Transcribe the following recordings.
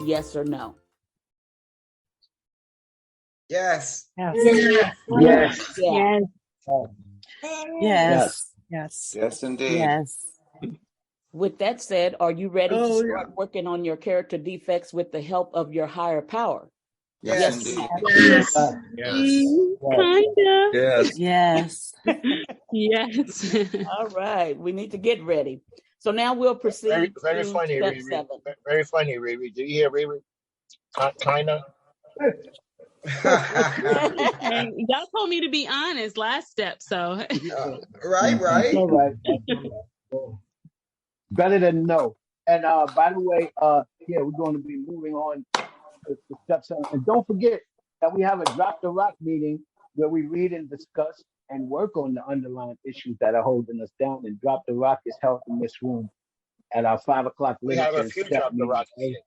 Yes or no? Yes. Yes. Yes. Yes. Yeah. Yes. Yes. Yes, indeed. Yes. With that said, are you ready to Oh, start working on your character defects with the help of your higher power? Yes, Yes. indeed. Yes. Kinda. Yes. Yes. Yes. All right. We need to get ready. So now we'll proceed Very to funny, step Riri. 7. Very funny, Riri. Do you hear Riri? Kinda. Hey, y'all told me to be honest last step, so. Right. All right. Better than no. And by the way, yeah, we're going to be moving on to step 7. And don't forget that we have a Drop the Rock meeting where we read and discuss and work on the underlying issues that are holding us down. And Drop the Rock is held in this room at our 5 o'clock We have a limited few step Drop the Rock meetings. meetings.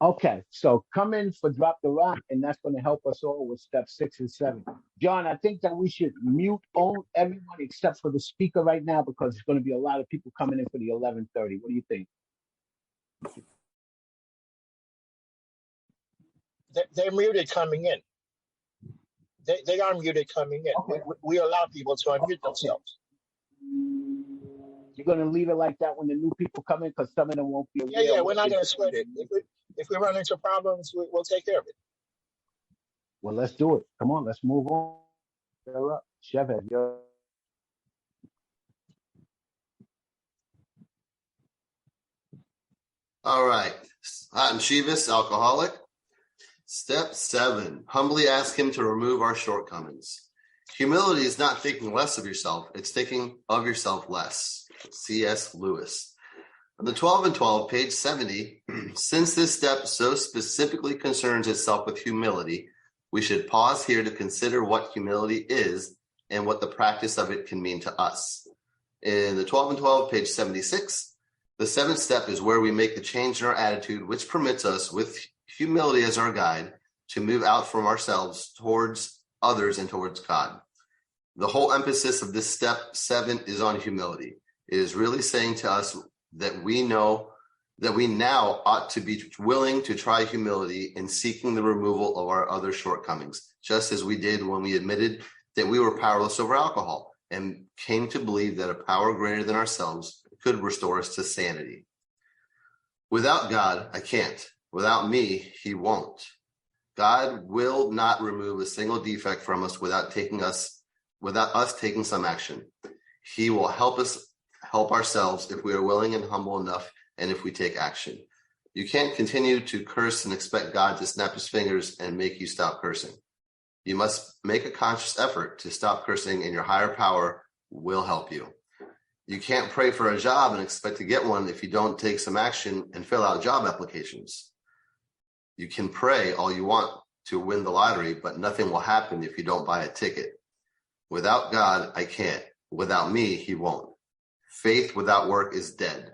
Okay, so come in for Drop the Rock, and that's going to help us all with step 6 and 7. John, I think that we should mute everyone except for the speaker right now because there's going to be a lot of people coming in for the 11:30. What do you think? They're muted coming in. They are muted coming in. Okay. We allow people to unmute themselves. You're going to leave it like that when the new people come in because some of them won't be aware. Yeah, we're not going to sweat it. If we run into problems, we'll take care of it. Well, let's do it. Come on, let's move on. You're up. Chevette, you're All right. I'm Shivas, alcoholic. Step 7, humbly ask him to remove our shortcomings. Humility is not thinking less of yourself. It's thinking of yourself less. C.S. Lewis. On the 12 and 12, page 70, since this step so specifically concerns itself with humility, we should pause here to consider what humility is and what the practice of it can mean to us. In the 12 and 12, page 76, the 7th step is where we make the change in our attitude, which permits us, with humility as our guide, to move out from ourselves towards others and towards God. The whole emphasis of this step 7 is on humility. It is really saying to us that we know that we now ought to be willing to try humility in seeking the removal of our other shortcomings, just as we did when we admitted that we were powerless over alcohol and came to believe that a power greater than ourselves could restore us to sanity. Without God, I can't. Without me, he won't. God will not remove a single defect from us without us taking some action. He will help us help ourselves if we are willing and humble enough and if we take action. You can't continue to curse and expect God to snap his fingers and make you stop cursing. You must make a conscious effort to stop cursing, and your higher power will help you. You can't pray for a job and expect to get one if you don't take some action and fill out job applications. You can pray all you want to win the lottery, but nothing will happen if you don't buy a ticket. Without God, I can't. Without me, he won't. Faith without work is dead.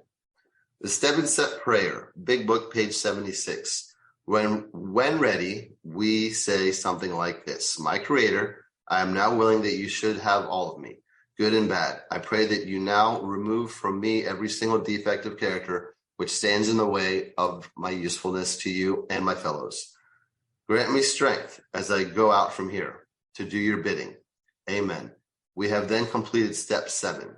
The 7-step prayer, Big Book, page 76. When ready, we say something like this. My Creator, I am now willing that you should have all of me, good and bad. I pray that you now remove from me every single defect of character which stands in the way of my usefulness to you and my fellows. Grant me strength as I go out from here to do your bidding. Amen. We have then completed step 7.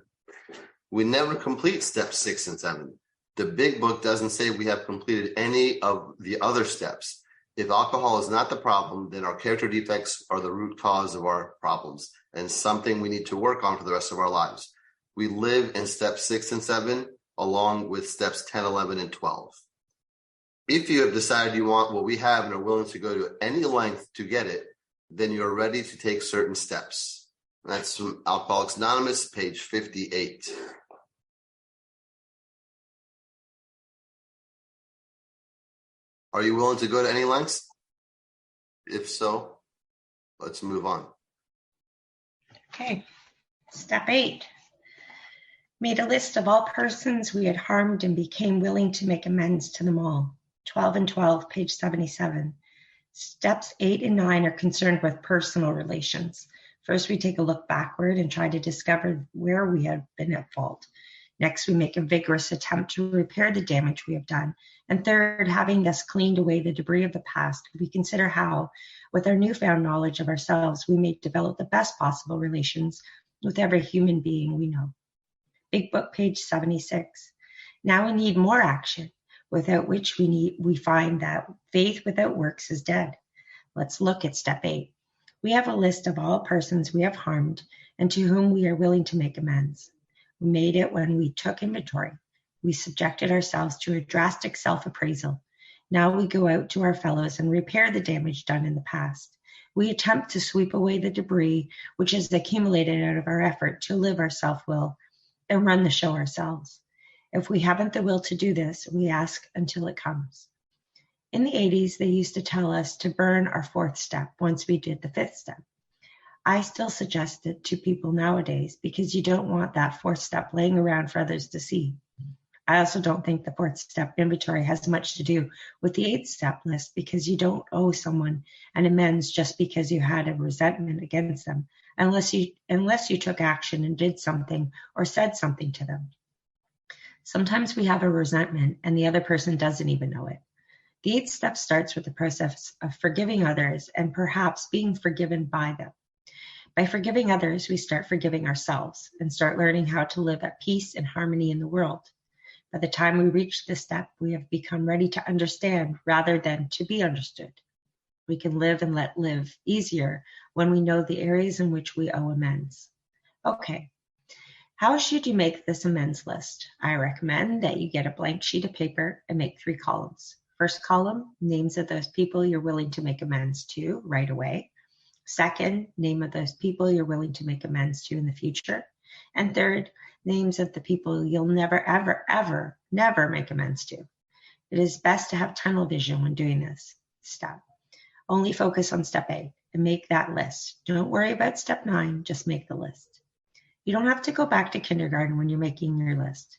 We never complete steps 6 and 7. The Big Book doesn't say we have completed any of the other steps. If alcohol is not the problem, then our character defects are the root cause of our problems and something we need to work on for the rest of our lives. We live in steps 6 and 7 along with steps 10, 11, and 12. If you have decided you want what we have and are willing to go to any length to get it, then you are ready to take certain steps. That's from Alcoholics Anonymous, page 58. Are you willing to go to any lengths? If so, let's move on. Okay, step 8. Made a list of all persons we had harmed and became willing to make amends to them all. 12 and 12, page 77. Steps 8 and 9 are concerned with personal relations. First, we take a look backward and try to discover where we have been at fault. Next, we make a vigorous attempt to repair the damage we have done. And third, having thus cleaned away the debris of the past, we consider how, with our newfound knowledge of ourselves, we may develop the best possible relations with every human being we know. Big Book, page 76. Now we need more action, without which we find that faith without works is dead. Let's look at step 8. We have a list of all persons we have harmed and to whom we are willing to make amends. We made it when we took inventory. We subjected ourselves to a drastic self-appraisal. Now we go out to our fellows and repair the damage done in the past. We attempt to sweep away the debris which has accumulated out of our effort to live our self-will and run the show ourselves. If we haven't the will to do this, we ask until it comes. In the 80s, they used to tell us to burn our 4th step once we did the 5th step. I still suggest it to people nowadays because you don't want that 4th step laying around for others to see. I also don't think the 4th step inventory has much to do with the 8th step list because you don't owe someone an amends just because you had a resentment against them, unless you took action and did something or said something to them. Sometimes we have a resentment and the other person doesn't even know it. The 8th step starts with the process of forgiving others and perhaps being forgiven by them. By forgiving others, we start forgiving ourselves and start learning how to live at peace and harmony in the world. By the time we reach this step, we have become ready to understand rather than to be understood. We can live and let live easier when we know the areas in which we owe amends. Okay, how should you make this amends list? I recommend that you get a blank sheet of paper and make 3 columns. First column, names of those people you're willing to make amends to right away. Second, name of those people you're willing to make amends to in the future. And third, names of the people you'll never, ever, ever, never make amends to. It is best to have tunnel vision when doing this step. Only focus on step 8 and make that list. Don't worry about step 9, just make the list. You don't have to go back to kindergarten when you're making your list.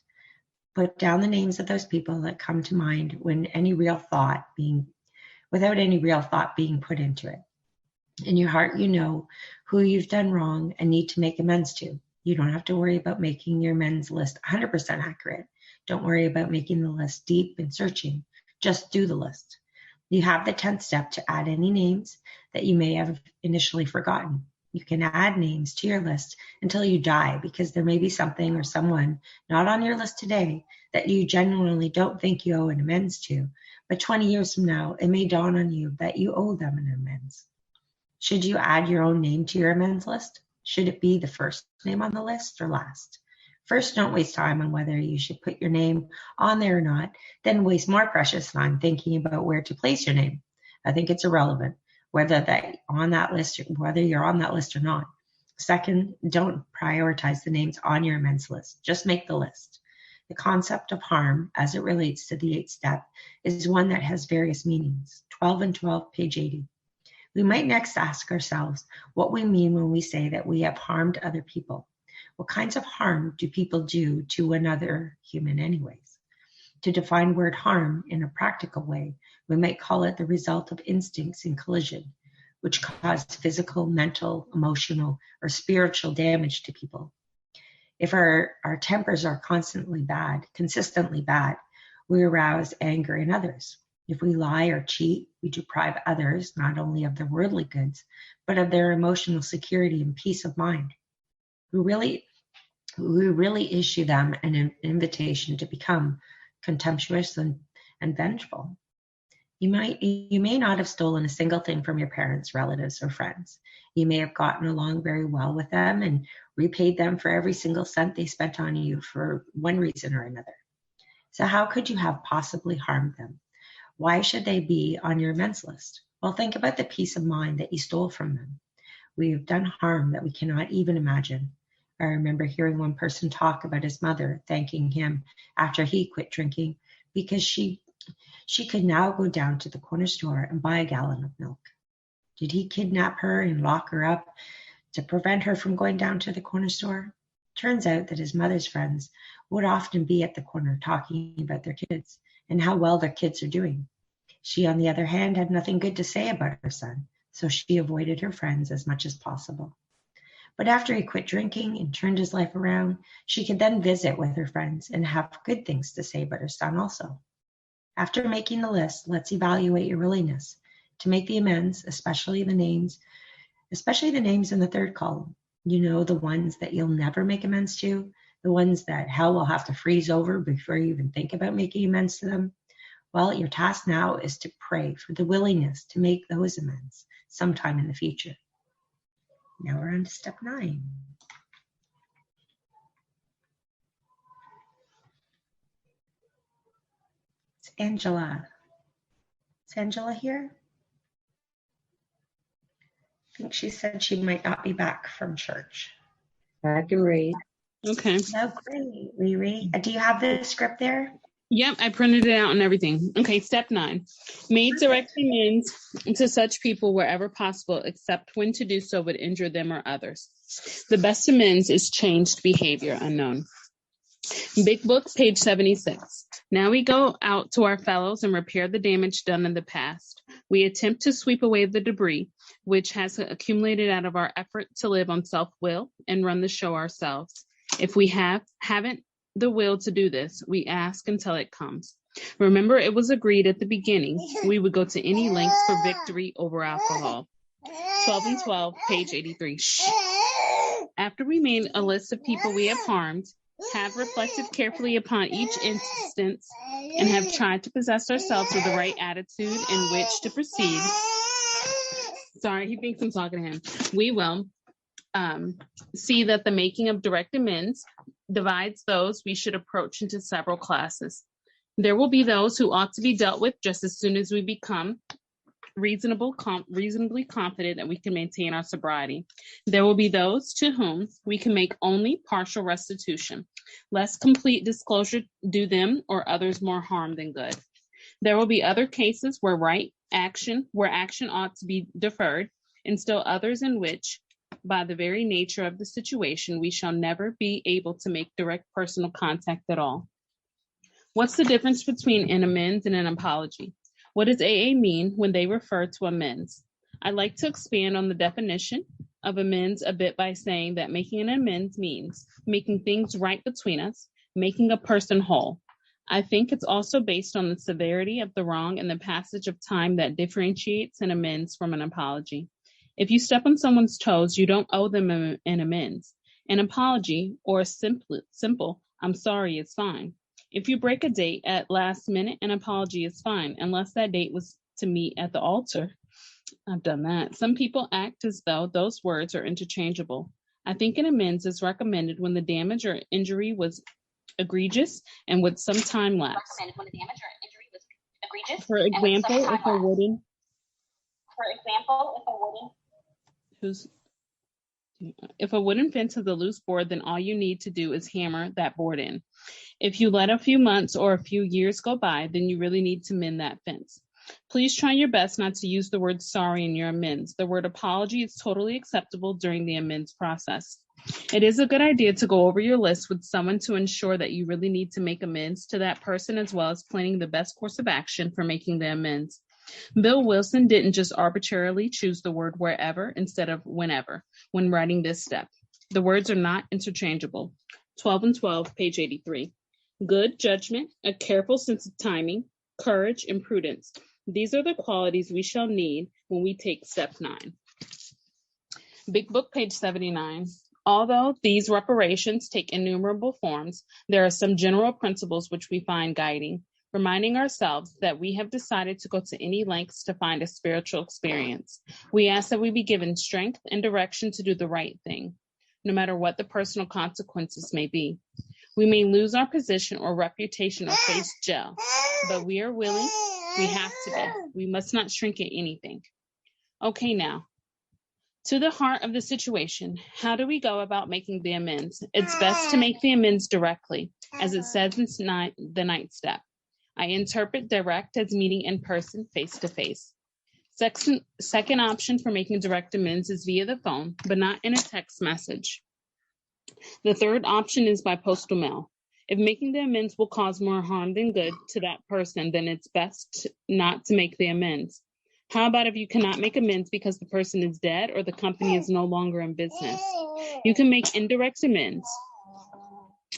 Put down the names of those people that come to mind without any real thought being put into it. In your heart, you know who you've done wrong and need to make amends to. You don't have to worry about making your amends list 100% accurate. Don't worry about making the list deep and searching. Just do the list. You have the 10th step to add any names that you may have initially forgotten. You can add names to your list until you die because there may be something or someone not on your list today that you genuinely don't think you owe an amends to, but 20 years from now, it may dawn on you that you owe them an amends. Should you add your own name to your amends list? Should it be the first name on the list or last? First, don't waste time on whether you should put your name on there or not, then waste more precious time thinking about where to place your name. I think it's irrelevant whether you're on that list or not. Second, don't prioritize the names on your amends list. Just make the list. The concept of harm, as it relates to the 8th step, is one that has various meanings. 12 and 12, page 80. We might next ask ourselves what we mean when we say that we have harmed other people. What kinds of harm do people do to another human anyways? To define word harm in a practical way, we might call it the result of instincts in collision, which cause physical, mental, emotional, or spiritual damage to people. If our tempers are consistently bad, we arouse anger in others. If we lie or cheat, we deprive others not only of their worldly goods, but of their emotional security and peace of mind. We really issue them an invitation to become contemptuous and vengeful. You may not have stolen a single thing from your parents, relatives, or friends. You may have gotten along very well with them and repaid them for every single cent they spent on you for one reason or another. So how could you have possibly harmed them? Why should they be on your amends list? Well, think about the peace of mind that you stole from them. We have done harm that we cannot even imagine. I remember hearing one person talk about his mother thanking him after he quit drinking because she could now go down to the corner store and buy a gallon of milk. Did he kidnap her and lock her up to prevent her from going down to the corner store? Turns out that his mother's friends would often be at the corner talking about their kids and how well their kids are doing. She, on the other hand, had nothing good to say about her son, so she avoided her friends as much as possible. But after he quit drinking and turned his life around, she could then visit with her friends and have good things to say about her son also. After making the list, let's evaluate your willingness to make the amends, especially the names in the third column. You know, the ones that you'll never make amends to, the ones that hell will have to freeze over before you even think about making amends to them. Well, your task now is to pray for the willingness to make those amends sometime in the future. Now we're on to step 9. It's Angela. Is Angela here? I think she said she might not be back from church. I can read. Okay. Oh, great, Riri. Do you have the script there? Yep, I printed it out and everything. Okay, step 9. Make direct amends to such people wherever possible, except when to do so would injure them or others. The best amends is changed behavior unknown. Big Book, page 76. Now we go out to our fellows and repair the damage done in the past. We attempt to sweep away the debris, which has accumulated out of our effort to live on self-will and run the show ourselves. If we haven't the will to do this, we ask until it comes. Remember, it was agreed at the beginning we would go to any lengths for victory over alcohol. 12 and 12, page 83. Shh. After we made a list of people we have harmed, have reflected carefully upon each instance, and have tried to possess ourselves with the right attitude in which to proceed. Sorry, he thinks I'm talking to him. We will see that the making of direct amends divides those we should approach into several classes. There will be those who ought to be dealt with just as soon as we become reasonably confident that we can maintain our sobriety. There will be those to whom we can make only partial restitution, less complete disclosure do them or others more harm than good. There will be other cases where action ought to be deferred, and still others in which, by the very nature of the situation, we shall never be able to make direct personal contact at all. What's the difference between an amends and an apology? What does AA mean when they refer to amends? I'd like to expand on the definition of amends a bit by saying that making an amends means making things right between us, making a person whole. I think it's also based on the severity of the wrong and the passage of time that differentiates an amends from an apology. If you step on someone's toes, you don't owe them an amends. An apology or a simple I'm sorry is fine. If you break a date at last minute, an apology is fine, unless that date was to meet at the altar. I've done that. Some people act as though those words are interchangeable. I think an amends is recommended when the damage or injury was egregious and with some time lapse. For example, if a wooden fence has a loose board, then all you need to do is hammer that board in. If you let a few months or a few years go by, then you really need to mend that fence. Please try your best not to use the word sorry in your amends. The word apology is totally acceptable during the amends process. It is a good idea to go over your list with someone to ensure that you really need to make amends to that person, as well as planning the best course of action for making the amends. Bill Wilson didn't just arbitrarily choose the word wherever instead of whenever when writing this step. The words are not interchangeable. 12 and 12, page 83. Good judgment, a careful sense of timing, courage, and prudence. These are the qualities we shall need when we take step 9. Big Book, page 79. Although these reparations take innumerable forms, there are some general principles which we find guiding, reminding ourselves that we have decided to go to any lengths to find a spiritual experience. We ask that we be given strength and direction to do the right thing, no matter what the personal consequences may be. We may lose our position or reputation or face jail, but we are willing. We have to be. We must not shrink at anything. Okay, now, to the heart of the situation, how do we go about making the amends? It's best to make the amends directly, as it says in the 9th step. I interpret direct as meeting in person, face to face. Second option for making direct amends is via the phone, but not in a text message. The third option is by postal mail. If making the amends will cause more harm than good to that person, then it's best not to make the amends. How about if you cannot make amends because the person is dead or the company is no longer in business? You can make indirect amends.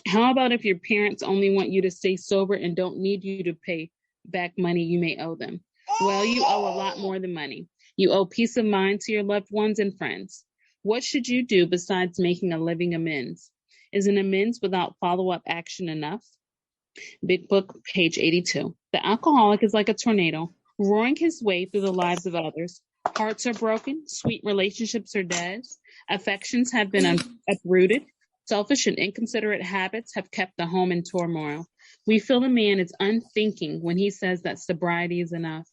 How about if your parents only want you to stay sober and don't need you to pay back money you may owe them? Well, you owe a lot more than money. You owe peace of mind to your loved ones and friends. What should you do besides making a living amends? Is an amends without follow-up action enough? Big Book, page 82. The alcoholic is like a tornado, roaring his way through the lives of others. Hearts are broken, sweet relationships are dead, affections have been uprooted, selfish and inconsiderate habits have kept the home in turmoil. We feel the man is unthinking when he says that sobriety is enough.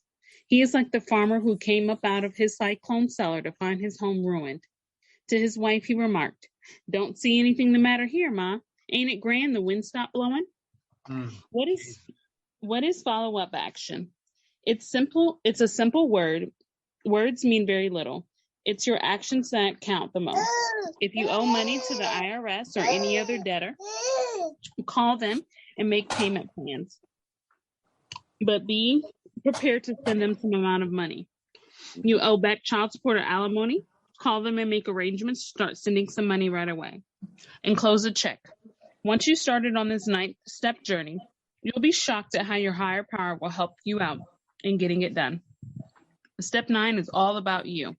He is like the farmer who came up out of his cyclone cellar to find his home ruined. To his wife, he remarked, "Don't see anything the matter here, Ma. Ain't it grand the wind stopped blowing?" What is follow-up action? It's simple. It's a simple word. Words mean very little. It's your actions that count the most. If you owe money to the IRS or any other debtor, call them and make payment plans. But be prepared to send them some amount of money. You owe back child support or alimony, call them and make arrangements to start sending some money right away. And close a check. Once you started on this 9-step journey, you'll be shocked at how your higher power will help you out in getting it done. Step 9 is all about you.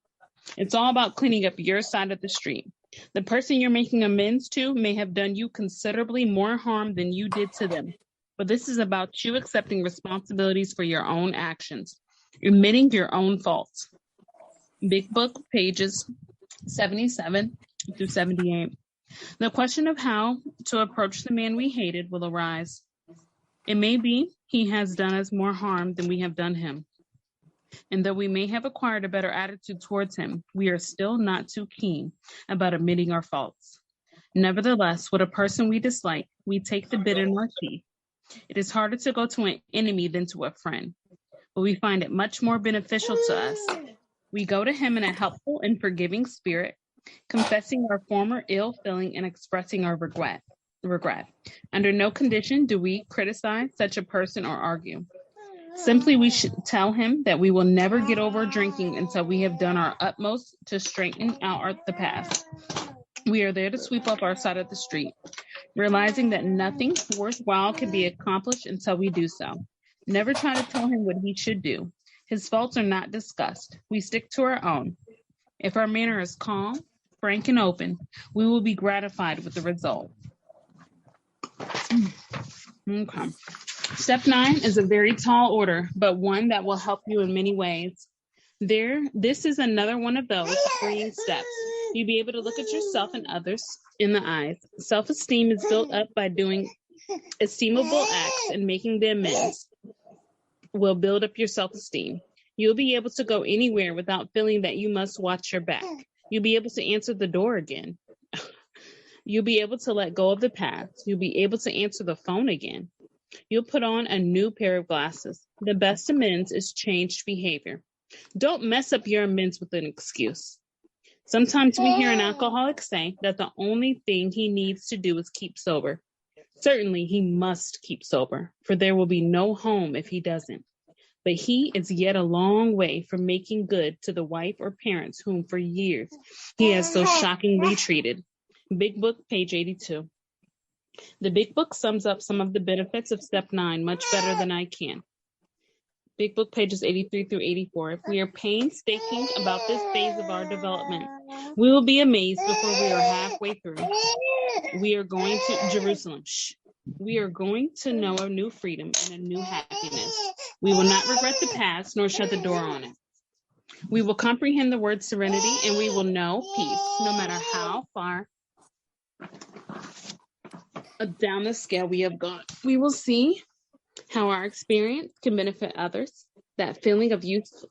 It's all about cleaning up your side of the street. The person you're making amends to may have done you considerably more harm than you did to them. But this is about you accepting responsibilities for your own actions, admitting your own faults. Big Book, pages 77 through 78. The question of how to approach the man we hated will arise. It may be he has done us more harm than we have done him. And though we may have acquired a better attitude towards him, we are still not too keen about admitting our faults. Nevertheless, with a person we dislike, we take the bit in our teeth. It is harder to go to an enemy than to a friend, but we find it much more beneficial to us. We go to him in a helpful and forgiving spirit, confessing our former ill feeling and expressing our regret. Under no condition do we criticize such a person or argue. Simply, we should tell him that we will never get over drinking until we have done our utmost to straighten out the past. We are there to sweep up our side of the street, realizing that nothing worthwhile can be accomplished until we do so. Never try to tell him what he should do. His faults are not discussed. We stick to our own. If our manner is calm, frank, and open, we will be gratified with the result. Okay. Step 9 is a very tall order, but one that will help you in many ways. This is another one of those freeing steps. You'll be able to look at yourself and others in the eyes. Self-esteem is built up by doing esteemable acts, and making the amends will build up your self-esteem. You'll be able to go anywhere without feeling that you must watch your back. You'll be able to answer the door again. You'll be able to let go of the past. You'll be able to answer the phone again. You'll put on a new pair of glasses. The best amends is changed behavior. Don't mess up your amends with an excuse. Sometimes we hear an alcoholic say that the only thing he needs to do is keep sober. Certainly he must keep sober, for there will be no home if he doesn't. But he is yet a long way from making good to the wife or parents whom for years he has so shockingly treated. Big Book, page 82. The Big Book sums up some of the benefits of Step 9 much better than I can. Big Book, pages 83 through 84. If we are painstaking about this phase of our development, we will be amazed before we are halfway through. We are going to Jerusalem. We are going to know a new freedom and a new happiness. We will not regret the past nor shut the door on it. We will comprehend the word serenity, and we will know peace no matter how far down the scale we have gone. We will see how our experience can benefit others. That feeling of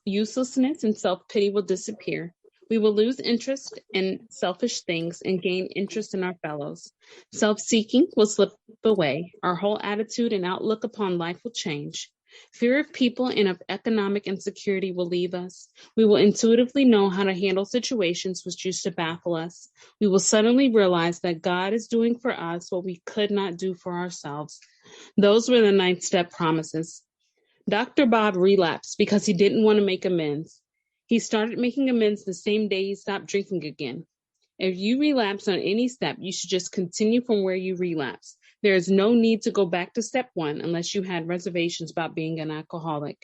uselessness and self-pity will disappear. We will lose interest in selfish things and gain interest in our fellows. Self-seeking will slip away. Our whole attitude and outlook upon life will change. Fear of people and of economic insecurity will leave us. We will intuitively know how to handle situations which used to baffle us. We will suddenly realize that God is doing for us what we could not do for ourselves. Those were the 9th step promises. Dr. Bob relapsed because he didn't want to make amends. He started making amends the same day he stopped drinking again. If you relapse on any step, you should just continue from where you relapsed. There is no need to go back to step one unless you had reservations about being an alcoholic.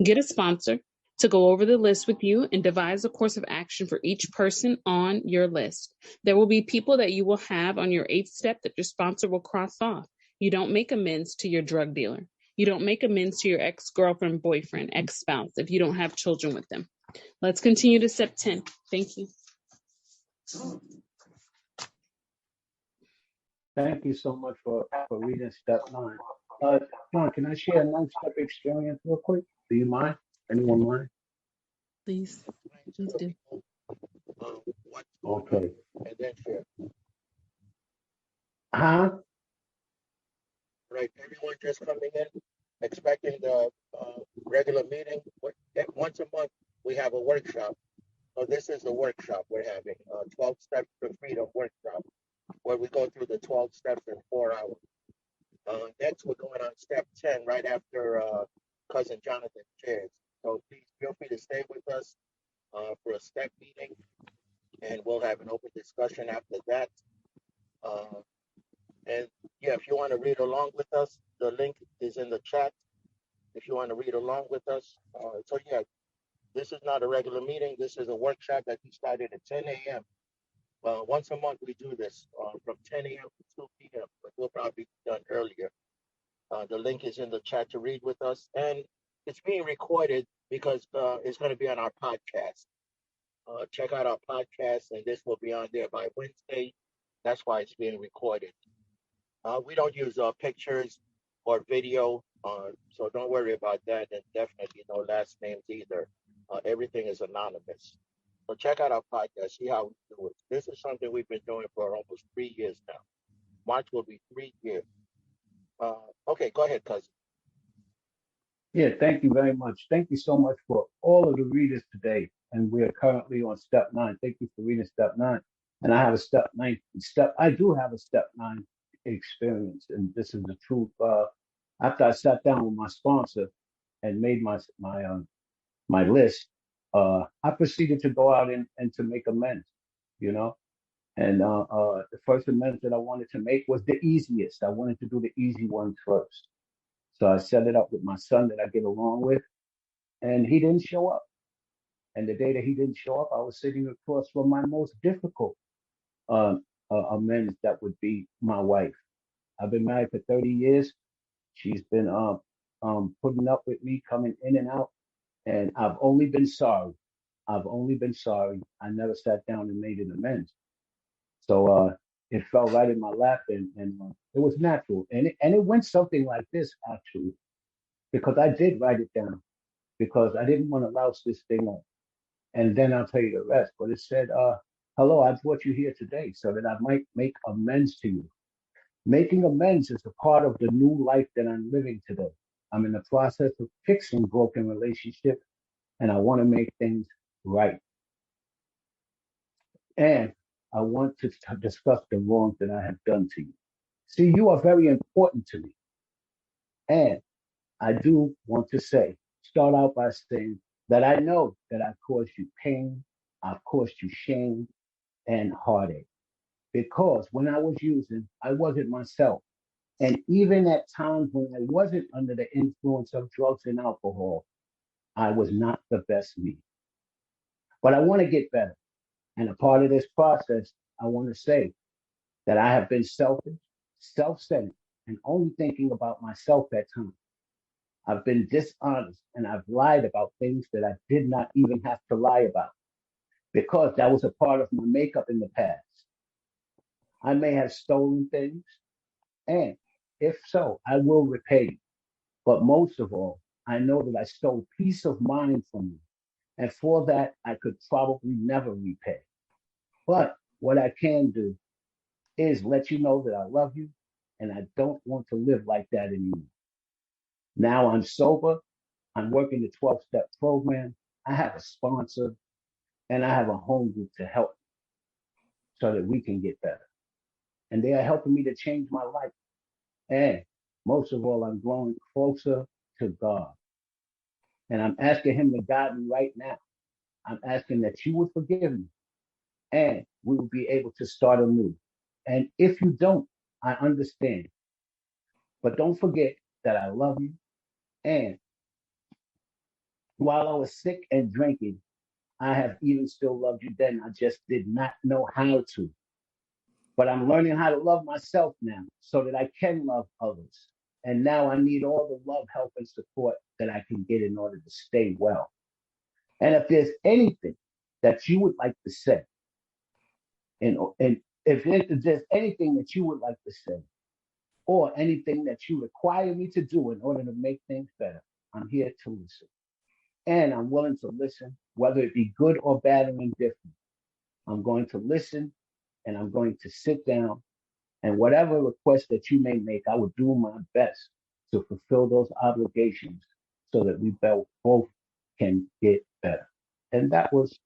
Get a sponsor to go over the list with you and devise a course of action for each person on your list. There will be people that you will have on your 8th step that your sponsor will cross off. You don't make amends to your drug dealer. You don't make amends to your ex-girlfriend, boyfriend, ex-spouse if you don't have children with them. Let's continue to step 10. Thank you. Thank you so much for reading step 9. John, can I share a 9-step experience real quick? Do you mind? Anyone mind? Please do. What's going Okay. on, and then share. Huh? Right, everyone just coming in, expecting the regular meeting. Once a month, we have a workshop. So this is the workshop we're having, 12 Steps to Freedom workshop, where we go through the 12 steps in 4 hours. Next, we're going on step 10 right after Cousin Jonathan shares. So please feel free to stay with us for a step meeting, and we'll have an open discussion after that. And yeah, if you want to read along with us, the link is in the chat. If you want to read along with us. So yeah, this is not a regular meeting. This is a workshop that we started at 10 a.m. Once a month we do this from 10 a.m. to 2 p.m., but we'll probably be done earlier. The link is in the chat to read with us. And it's being recorded because it's going to be on our podcast. Check out our podcast, and this will be on there by Wednesday. That's why it's being recorded. We don't use pictures or video, so don't worry about that, and definitely no last names either. Everything is anonymous. So check out our podcast, see how we do it. This is something we've been doing for almost 3 years now. March will be 3 years. Okay, go ahead, cousin. Yeah, thank you very much. Thank you so much for all of the readers today. And we are currently on step 9. Thank you for reading step 9. And I have a step 9 step. I do have a step 9 experience, and this is the truth. After I sat down with my sponsor and made my list, I proceeded to go out and to make amends, you know. And the first amends that I wanted to make was the easiest. I wanted to do the easy ones first. So I set it up with my son that I get along with, and he didn't show up. And the day that he didn't show up, I was sitting across from my most difficult amends, that would be my wife. I've been married for 30 years. She's been putting up with me, coming in and out, and I've only been sorry. I've only been sorry. I never sat down and made an amends. So it fell right in my lap, and it was natural. And it went something like this, actually, because I did write it down, because I didn't want to louse this thing up. And then I'll tell you the rest. But it said, hello, I brought you here today so that I might make amends to you. Making amends is a part of the new life that I'm living today. I'm in the process of fixing broken relationships, and I want to make things right. And I want to discuss the wrongs that I have done to you. See, you are very important to me. And I do want to start out by saying that I know that I've caused you pain, I've caused you shame and heartache. Because when I was using, I wasn't myself. And even at times when I wasn't under the influence of drugs and alcohol, I was not the best me. But I want to get better. And a part of this process, I want to say that I have been selfish, self-centered, and only thinking about myself at times. I've been dishonest, and I've lied about things that I did not even have to lie about, because that was a part of my makeup in the past. I may have stolen things, and if so, I will repay you. But most of all, I know that I stole peace of mind from you. And for that, I could probably never repay. But what I can do is let you know that I love you, and I don't want to live like that anymore. Now I'm sober. I'm working the 12-step program. I have a sponsor, and I have a home group to help so that we can get better. And they are helping me to change my life. And most of all, I'm growing closer to God. And I'm asking him to guide me right now. I'm asking that you would forgive me and we will be able to start anew. And if you don't, I understand. But don't forget that I love you. And while I was sick and drinking, I have even still loved you then. I just did not know how to. But I'm learning how to love myself now so that I can love others. And now I need all the love, help, and support that I can get in order to stay well. And if there's anything that you would like to say, and if there's anything that you would like to say, or anything that you require me to do in order to make things better, I'm here to listen. And I'm willing to listen, whether it be good or bad or indifferent. I'm going to listen and I'm going to sit down, and whatever request that you may make, I will do my best to fulfill those obligations so that we both can get better. And that was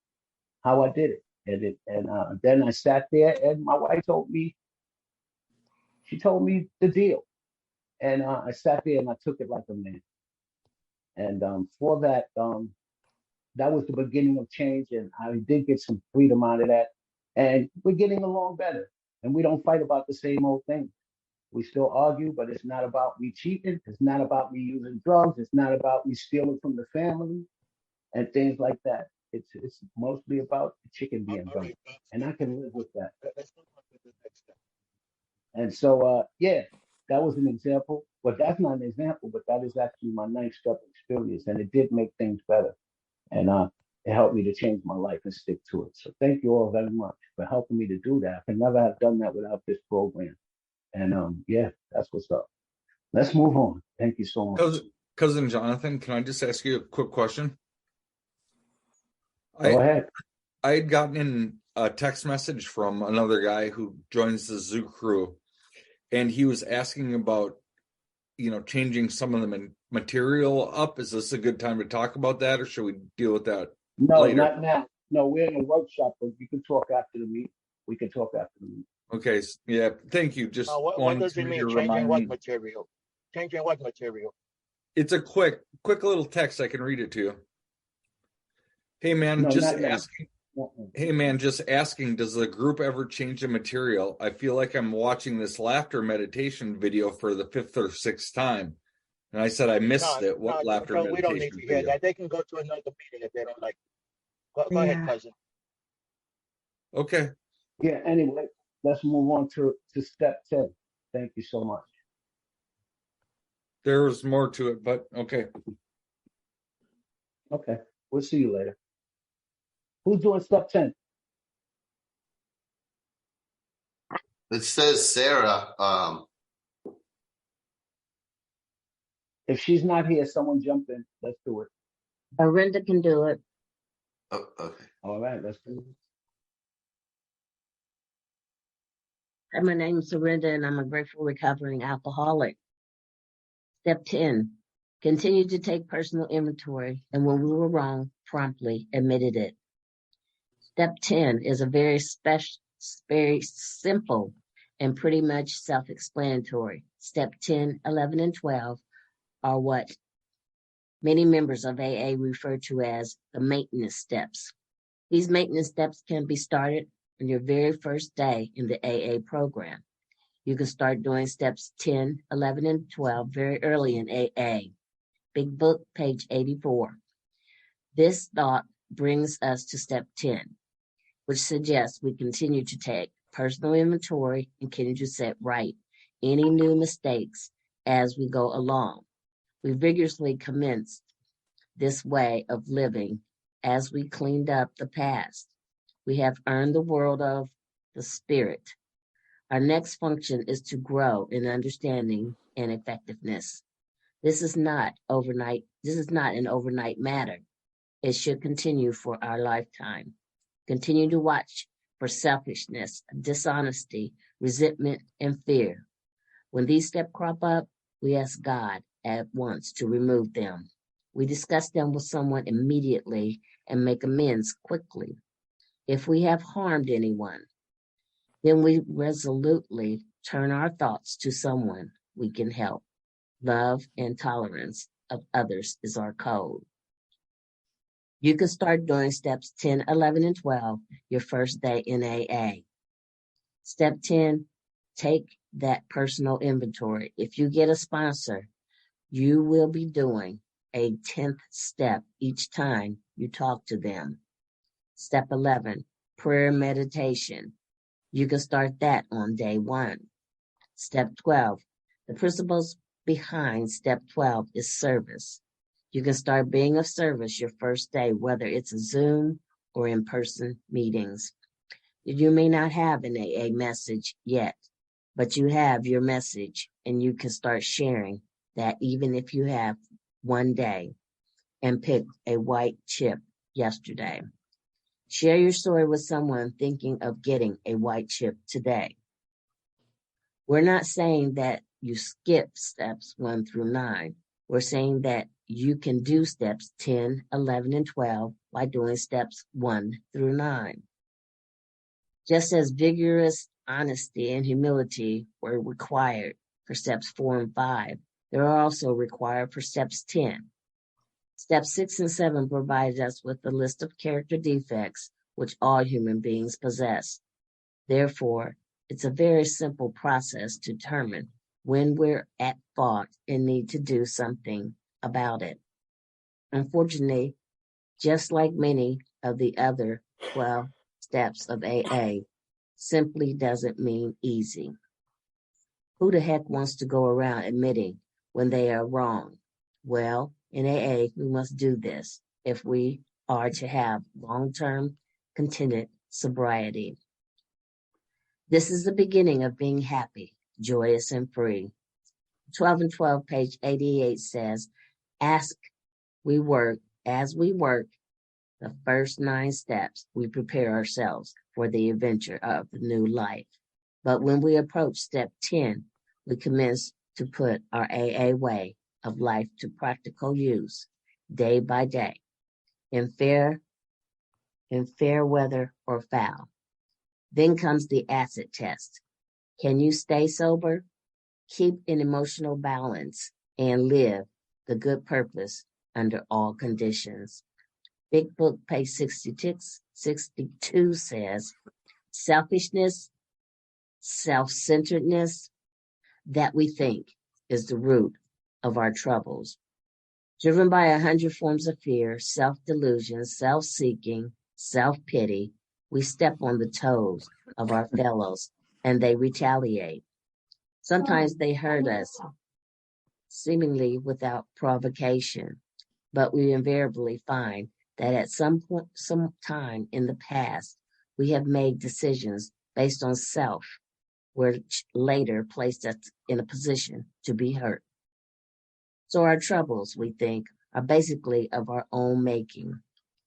how I did it. And then I sat there, and my wife told me, she told me the deal. And I sat there and I took it like a man. And for that, that was the beginning of change. And I did get some freedom out of that. And we're getting along better. And we don't fight about the same old thing. We still argue, but it's not about me cheating. It's not about me using drugs. It's not about me stealing from the family and things like that. It's mostly about the chicken being burnt. And I can live with that. Let's move on to the next step. And so, yeah, that was an example. But that's not an example, but that is actually my 9-step experience. And it did make things better. And it helped me to change my life and stick to it. So thank you all very much for helping me to do that. I could never have done that without this program. And yeah, that's what's up. Let's move on. Thank you so much. Cousin Jonathan, can I just ask you a quick question? Go ahead. I had gotten a text message from another guy who joins the zoo crew, and he was asking about, changing some of the material up. Is this a good time to talk about that, or should we deal with that later? Not now. No, we're in a workshop, but you can talk after the meeting. We can talk after the meeting. Okay. Yeah. Thank you. Just what does it mean? Changing what material? Changing what material? It's a quick little text. I can read it to you. Hey man, just asking. Hey man, just asking, does the group ever change the material? I feel like I'm watching this laughter meditation video for the 5th or 6th time. And I said I missed it. What laughter meditation we don't need to hear video? that. They can go to another meeting if they don't like it. Go ahead, cousin. Okay. Yeah, anyway, let's move on to step 10. Thank you so much. There was more to it, but okay. Okay, we'll see you later. Who's doing step 10? It says Sarah. If she's not here, someone jump in. Let's do it. Arinda can do it. Oh, okay. All right, let's do it. Hi, my name is Arinda, and I'm a grateful recovering alcoholic. Step 10, continue to take personal inventory, and when we were wrong, promptly admitted it. Step 10 is a very simple and pretty much self-explanatory. Step 10, 11, and 12 are what many members of AA refer to as the maintenance steps. These maintenance steps can be started on your very first day in the AA program. You can start doing steps 10, 11, and 12 very early in AA. Big Book, page 84. This thought brings us to step 10, which suggests we continue to take personal inventory and continue to set right any new mistakes as we go along. We vigorously commenced this way of living as we cleaned up the past. We have earned the world of the spirit. Our next function is to grow in understanding and effectiveness. This is not an overnight matter. It should continue for our lifetime. Continue to watch for selfishness, dishonesty, resentment, and fear. When these steps crop up, we ask God at once to remove them. We discuss them with someone immediately and make amends quickly. If we have harmed anyone, then we resolutely turn our thoughts to someone we can help. Love and tolerance of others is our code. You can start doing steps 10, 11, and 12 your first day in AA. Step 10, take that personal inventory. If you get a sponsor, you will be doing a 10th step each time you talk to them. Step 11, prayer meditation. You can start that on day 1. Step 12, the principles behind step 12 is service. You can start being of service your first day, whether it's a Zoom or in-person meetings. You may not have an AA message yet, but you have your message, and you can start sharing that even if you have one day and picked a white chip yesterday. Share your story with someone thinking of getting a white chip today. We're not saying that you skip steps 1 through 9. We're saying that you can do steps 10, 11, and 12 by doing steps 1 through 9. Just as vigorous honesty and humility were required for steps 4 and 5, they are also required for steps 10. Steps 6 and 7 provide us with a list of character defects which all human beings possess. Therefore, it's a very simple process to determine when we're at fault and need to do something about it. Unfortunately, just like many of the other 12 steps of AA, simply doesn't mean easy. Who the heck wants to go around admitting when they are wrong? Well, in AA, we must do this if we are to have long-term contented sobriety. This is the beginning of being happy, joyous, and free. 12 and 12, page 88 says, as we work the first 9 steps, we prepare ourselves for the adventure of the new life. But when we approach step 10, we commence to put our AA way of life to practical use day by day, in fair weather or foul. Then comes the acid test. Can you stay sober, keep an emotional balance, and live the good purpose under all conditions? Big Book, page 62 says, selfishness, self-centeredness, that we think is the root of our troubles. Driven by 100 forms of fear, self-delusion, self-seeking, self-pity, we step on the toes of our fellows and they retaliate. Sometimes they hurt us, seemingly without provocation, but we invariably find that at some time in the past, we have made decisions based on self, which later placed us in a position to be hurt. So our troubles, we think, are basically of our own making.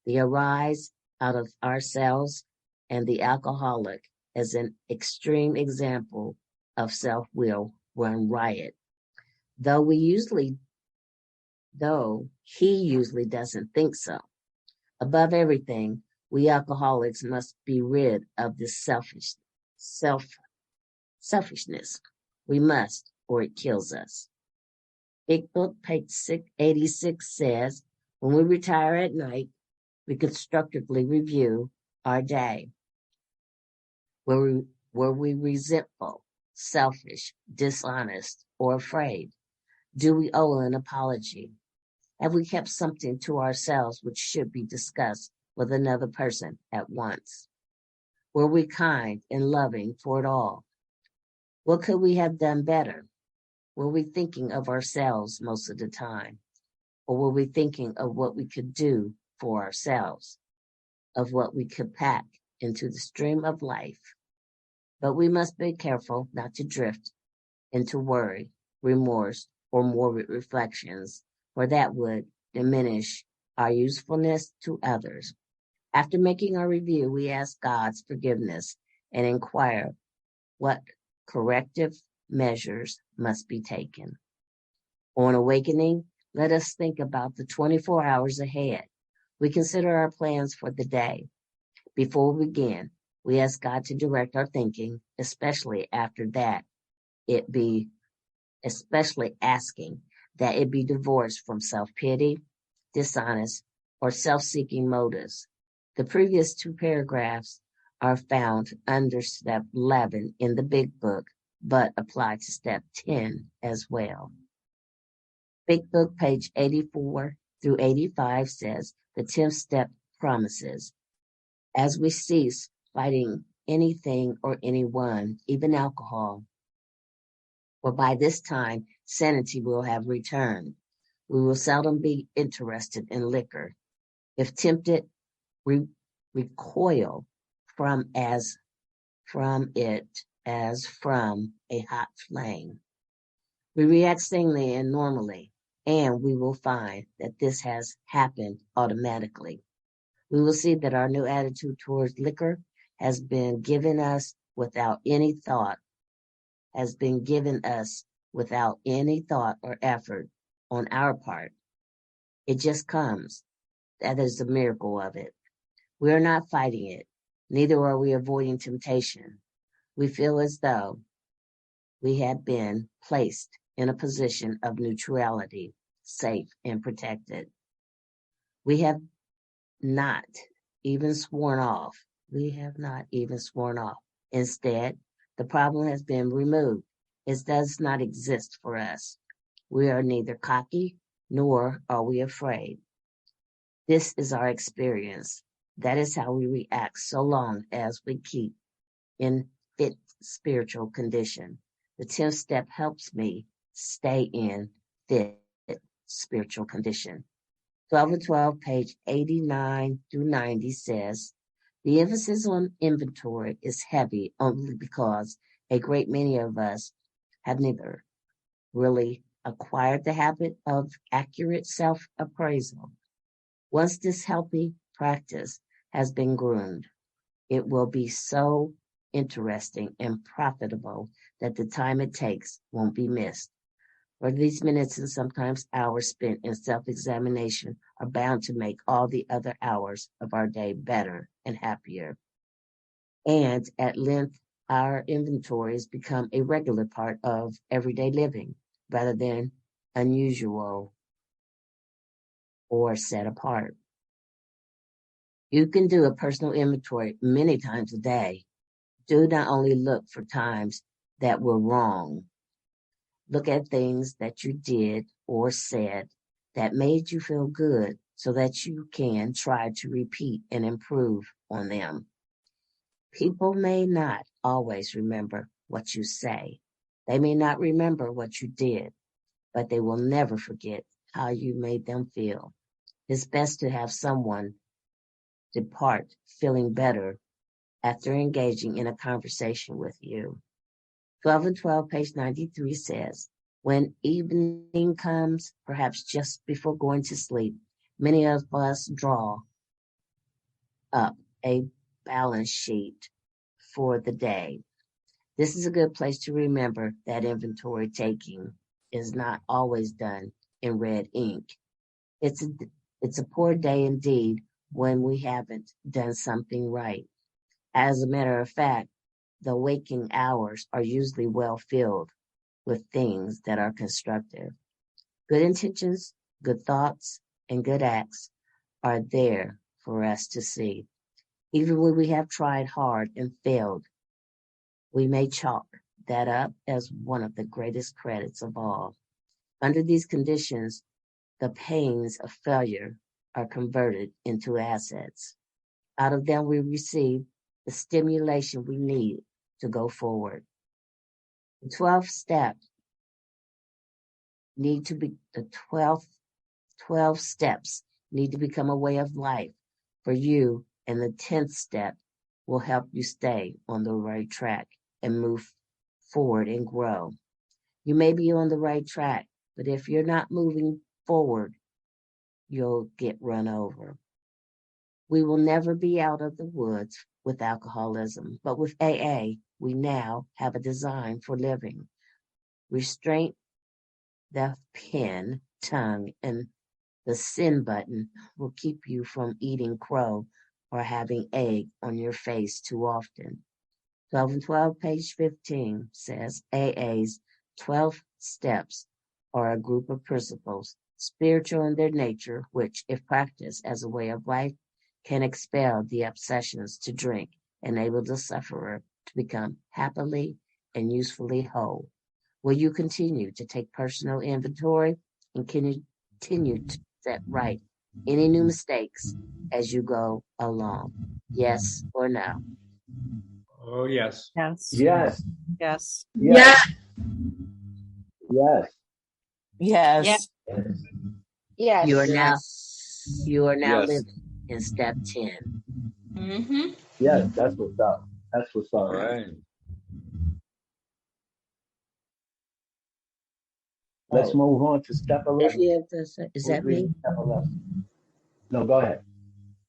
They arise out of ourselves, and the alcoholic is an extreme example of self-will run riot. Though he usually doesn't think so. Above everything, we alcoholics must be rid of this selfishness. We must, or it kills us. Big Book, page 86 says, when we retire at night, we constructively review our day. Were we resentful, selfish, dishonest, or afraid? Do we owe an apology? Have we kept something to ourselves which should be discussed with another person at once? Were we kind and loving for it all? What could we have done better? Were we thinking of ourselves most of the time? Or were we thinking of what we could do for ourselves, of what we could pack into the stream of life? But we must be careful not to drift into worry, remorse, or morbid reflections, for that would diminish our usefulness to others. After making our review, we ask God's forgiveness and inquire what corrective measures must be taken. On awakening, let us think about the 24 hours ahead. We consider our plans for the day. Before we begin, we ask God to direct our thinking, especially asking that it be divorced from self-pity, dishonest, or self-seeking motives. The previous two paragraphs are found under step 11 in the big book, but apply to step 10 as well. Big book, page 84 through 85 says, the 10th step promises, as we cease fighting anything or anyone, even alcohol, for by this time sanity will have returned. We will seldom be interested in liquor. If tempted, recoil from it as from a hot flame. We react sanely and normally, and we will find that this has happened automatically. We will see that our new attitude towards liquor has been given us without any thought or effort on our part. It just comes. That is the miracle of it. We are not fighting it. Neither are we avoiding temptation. We feel as though we had been placed in a position of neutrality, safe and protected. We have not even sworn off. Instead, the problem has been removed. It does not exist for us. We are neither cocky nor are we afraid. This is our experience. That is how we react so long as we keep in fit spiritual condition. The 10th step helps me stay in fit spiritual condition. 12 and 12, page 89 through 90 says, the emphasis on inventory is heavy only because a great many of us have neither really acquired the habit of accurate self-appraisal. Once this healthy practice has been groomed, it will be so interesting and profitable that the time it takes won't be missed. For these minutes and sometimes hours spent in self-examination are bound to make all the other hours of our day better and happier. And at length, our inventories become a regular part of everyday living rather than unusual or set apart. You can do a personal inventory many times a day. Do not only look for times that were wrong. Look at things that you did or said that made you feel good so that you can try to repeat and improve on them. People may not always remember what you say. They may not remember what you did, but they will never forget how you made them feel. It's best to have someone depart feeling better after engaging in a conversation with you. 12 and 12, page 93 says, when evening comes, perhaps just before going to sleep, many of us draw up a balance sheet for the day. This is a good place to remember that inventory taking is not always done in red ink. It's a poor day indeed when we haven't done something right. As a matter of fact, the waking hours are usually well filled with things that are constructive. Good intentions, good thoughts, and good acts are there for us to see. Even when we have tried hard and failed, we may chalk that up as one of the greatest credits of all. Under these conditions, the pains of failure are converted into assets. Out of them, we receive the stimulation we need to go forward. The 12 steps need to be 12 steps need to become a way of life for you, and the 10th step will help you stay on the right track and move forward and grow. You may be on the right track, but if you're not moving forward, you'll get run over. We will never be out of the woods with alcoholism, but with AA, we now have a design for living. Restraint, the pen, tongue, and the sin button will keep you from eating crow or having egg on your face too often. 12 and 12, page 15 says AA's 12 steps are a group of principles spiritual in their nature, which, if practiced as a way of life, can expel the obsessions to drink, enable the sufferer to become happily and usefully whole. Will you continue to take personal inventory and continue to set right any new mistakes as you go along? Yes or no? Oh, yes. Yes. Yes. Yes. Yes. Yes. Yes. Yes. You are now Yes. living in step 10. Mm-hmm. Yes. That's what's up. That's what's up. All right. Let's move on to step If 11. you have this, is that me? Step 11. No, go ahead.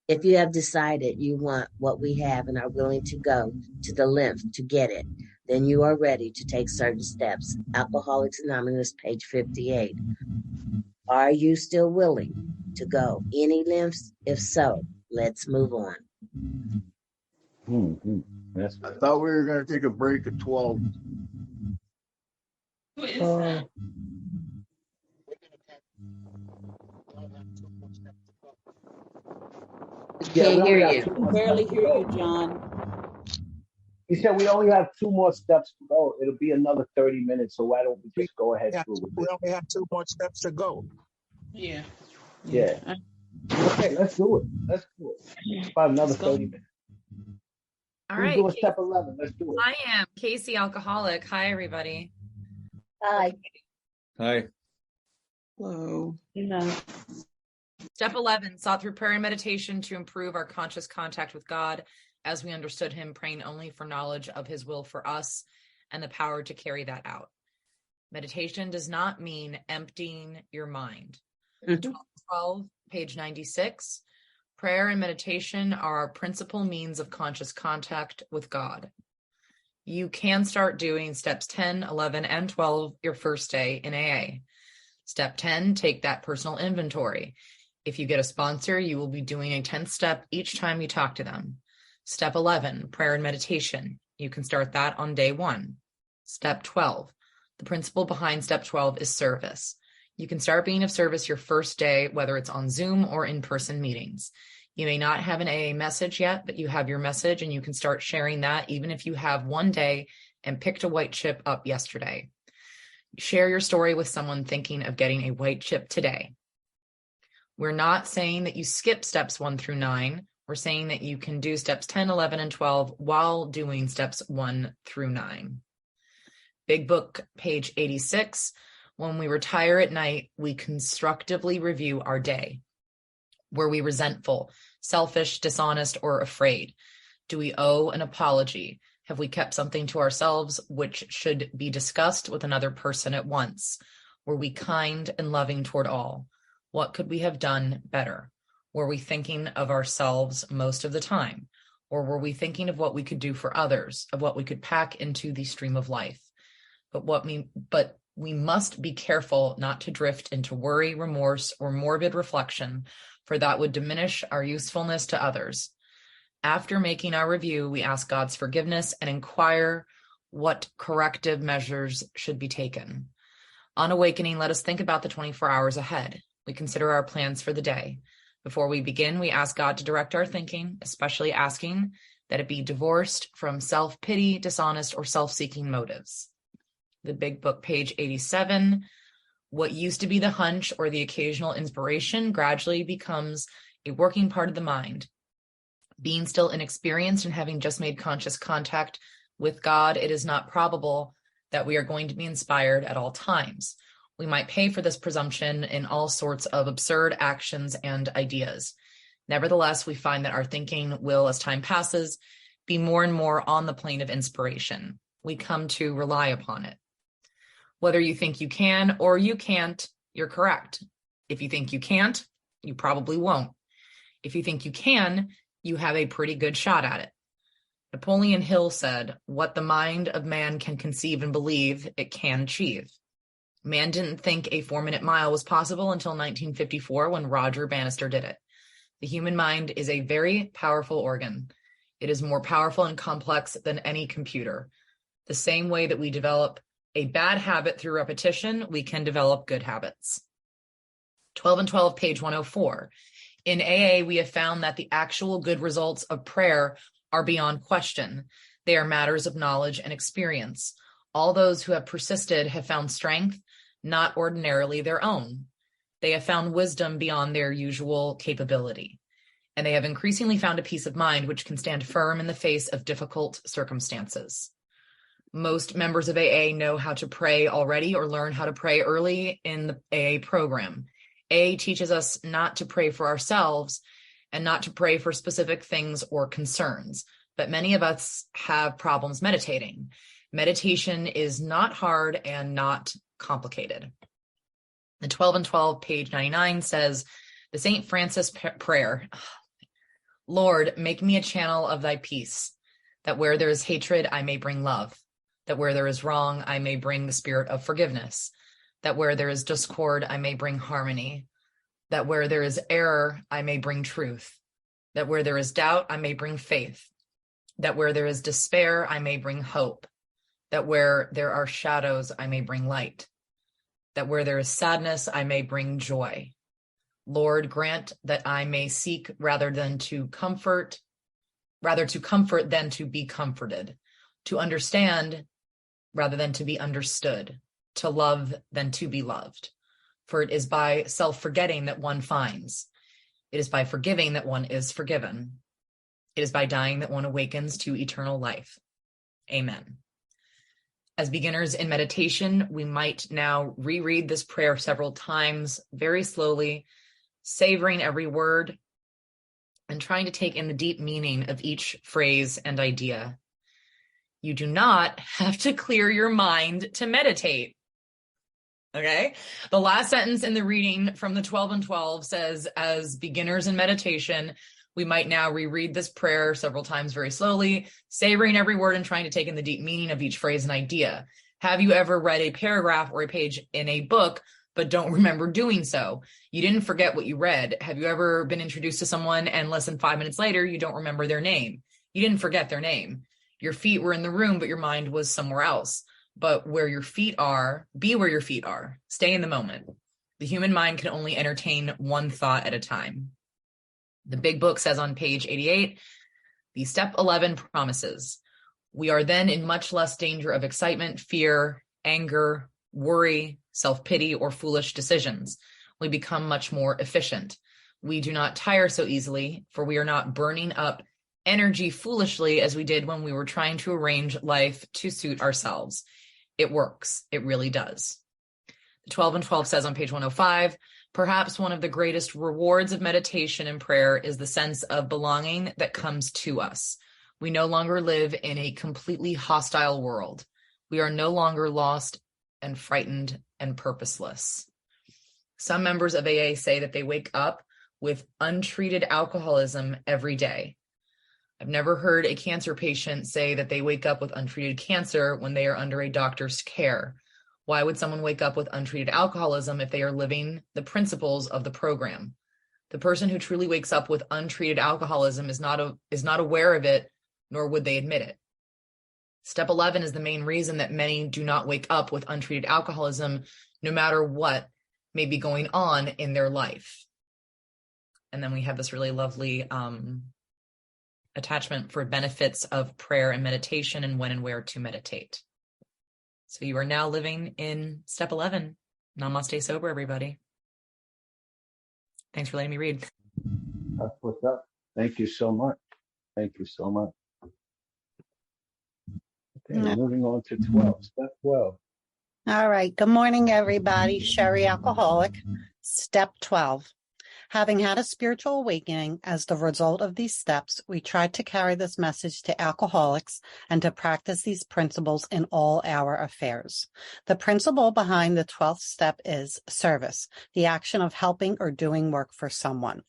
If you have decided you want what we have and are willing to go to the length to get it, then you are ready to take certain steps. Alcoholics Anonymous, page 58. Are you still willing to go any lengths? If so, let's move on. That's I thought we were going to take a break at 12. Who is that? Can't hear you. Barely hear you, John. He said we only have 2 more steps to go. It'll be another 30 minutes, so why don't we just go ahead Yeah, through with we it? only have 2 more steps to go. Yeah. Yeah. Okay, let's do it. Let's do it. About another Let's go. 30 minutes. All Who's right. doing step 11? Let's do it. I am Casey Alcoholic. Hi, everybody. Hi. Hi. Hello. Step 11, sought through prayer and meditation to improve our conscious contact with God as we understood him, praying only for knowledge of his will for us and the power to carry that out. Meditation does not mean emptying your mind. 12, page 96. Prayer and meditation are our principal means of conscious contact with God. You can start doing steps 10, 11, and 12 your first day in AA. Step 10, take that personal inventory. If you get a sponsor, you will be doing a 10th step each time you talk to them. Step 11, prayer and meditation. You can start that on day 1. Step 12, the principle behind step 12 is service. You can start being of service your first day, whether it's on Zoom or in-person meetings. You may not have an AA message yet, but you have your message and you can start sharing that even if you have one day and picked a white chip up yesterday. Share your story with someone thinking of getting a white chip today. We're not saying that you skip steps 1 through 9. We're saying that you can do steps 10, 11, and 12 while doing steps 1 through 9. Big Book, page 86. When we retire at night, we constructively review our day. Were we resentful, selfish, dishonest, or afraid? Do we owe an apology? Have we kept something to ourselves which should be discussed with another person at once? Were we kind and loving toward all? What could we have done better? Were we thinking of ourselves most of the time? Or were we thinking of what we could do for others, of what we could pack into the stream of life? But we must be careful not to drift into worry, remorse, or morbid reflection, for that would diminish our usefulness to others. After making our review, we ask God's forgiveness and inquire what corrective measures should be taken. On awakening, let us think about the 24 hours ahead. We consider our plans for the day. Before we begin, we ask God to direct our thinking, especially asking that it be divorced from self-pity, dishonest, or self-seeking motives. The Big Book, page 87. What used to be the hunch or the occasional inspiration gradually becomes a working part of the mind. Being still inexperienced and having just made conscious contact with God, it is not probable that we are going to be inspired at all times. We might pay for this presumption in all sorts of absurd actions and ideas. Nevertheless, we find that our thinking will, as time passes, be more and more on the plane of inspiration. We come to rely upon it. Whether you think you can or you can't, you're correct. If you think you can't, you probably won't. If you think you can, you have a pretty good shot at it. Napoleon Hill said, "What the mind of man can conceive and believe, it can achieve." Man didn't think a 4-minute mile was possible until 1954 when Roger Bannister did it. The human mind is a very powerful organ. It is more powerful and complex than any computer. The same way that we develop a bad habit through repetition, we can develop good habits. 12 and 12, page 104. In AA, we have found that the actual good results of prayer are beyond question. They are matters of knowledge and experience. All those who have persisted have found strength, not ordinarily their own. They have found wisdom beyond their usual capability. And they have increasingly found a peace of mind which can stand firm in the face of difficult circumstances. Most members of AA know how to pray already or learn how to pray early in the AA program. AA teaches us not to pray for ourselves and not to pray for specific things or concerns, but many of us have problems meditating. Meditation is not hard and not complicated. The 12 and 12, page 99 says, the St. Francis prayer, Lord, make me a channel of thy peace, that where there is hatred, I may bring love, that where there is wrong, I may bring the spirit of forgiveness, that where there is discord, I may bring harmony, that where there is error, I may bring truth, that where there is doubt, I may bring faith, that where there is despair, I may bring hope, that where there are shadows, I may bring light, that where there is sadness, I may bring joy. Lord, grant that I may seek rather to comfort than to be comforted, to understand rather than to be understood, to love than to be loved. For it is by self-forgetting that one finds. It is by forgiving that one is forgiven. It is by dying that one awakens to eternal life. Amen. As beginners in meditation, we might now reread this prayer several times, very slowly, savoring every word and trying to take in the deep meaning of each phrase and idea. You do not have to clear your mind to meditate. Okay? The last sentence in the reading from the 12 and 12 says, as beginners in meditation, we might now reread this prayer several times very slowly, savoring every word and trying to take in the deep meaning of each phrase and idea. Have you ever read a paragraph or a page in a book, but don't remember doing so? You didn't forget what you read. Have you ever been introduced to someone and less than 5 minutes later, you don't remember their name? You didn't forget their name. Your feet were in the room, but your mind was somewhere else. But where your feet are, be where your feet are. Stay in the moment. The human mind can only entertain one thought at a time. The big book says on page 88, the step 11 promises. We are then in much less danger of excitement, fear, anger, worry, self-pity, or foolish decisions. We become much more efficient. We do not tire so easily, for we are not burning up energy foolishly as we did when we were trying to arrange life to suit ourselves. It works. It really does. The 12 and 12 says on page 105, perhaps one of the greatest rewards of meditation and prayer is the sense of belonging that comes to us. We no longer live in a completely hostile world. We are no longer lost and frightened and purposeless. Some members of AA say that they wake up with untreated alcoholism every day. I've never heard a cancer patient say that they wake up with untreated cancer when they are under a doctor's care. Why would someone wake up with untreated alcoholism if they are living the principles of the program? The person who truly wakes up with untreated alcoholism is not aware of it, nor would they admit it. Step 11 is the main reason that many do not wake up with untreated alcoholism, no matter what may be going on in their life. And then we have this really lovely attachment for benefits of prayer and meditation and when and where to meditate. So you are now living in step 11. Namaste sober, everybody. Thanks for letting me read. That's what's up. Thank you so much. Thank you so much. Okay, moving on to 12. Step 12. All right. Good morning, everybody. Sherry, alcoholic. Step 12. Having had a spiritual awakening as the result of these steps, we tried to carry this message to alcoholics and to practice these principles in all our affairs. The principle behind the 12th step is service, the action of helping or doing work for someone.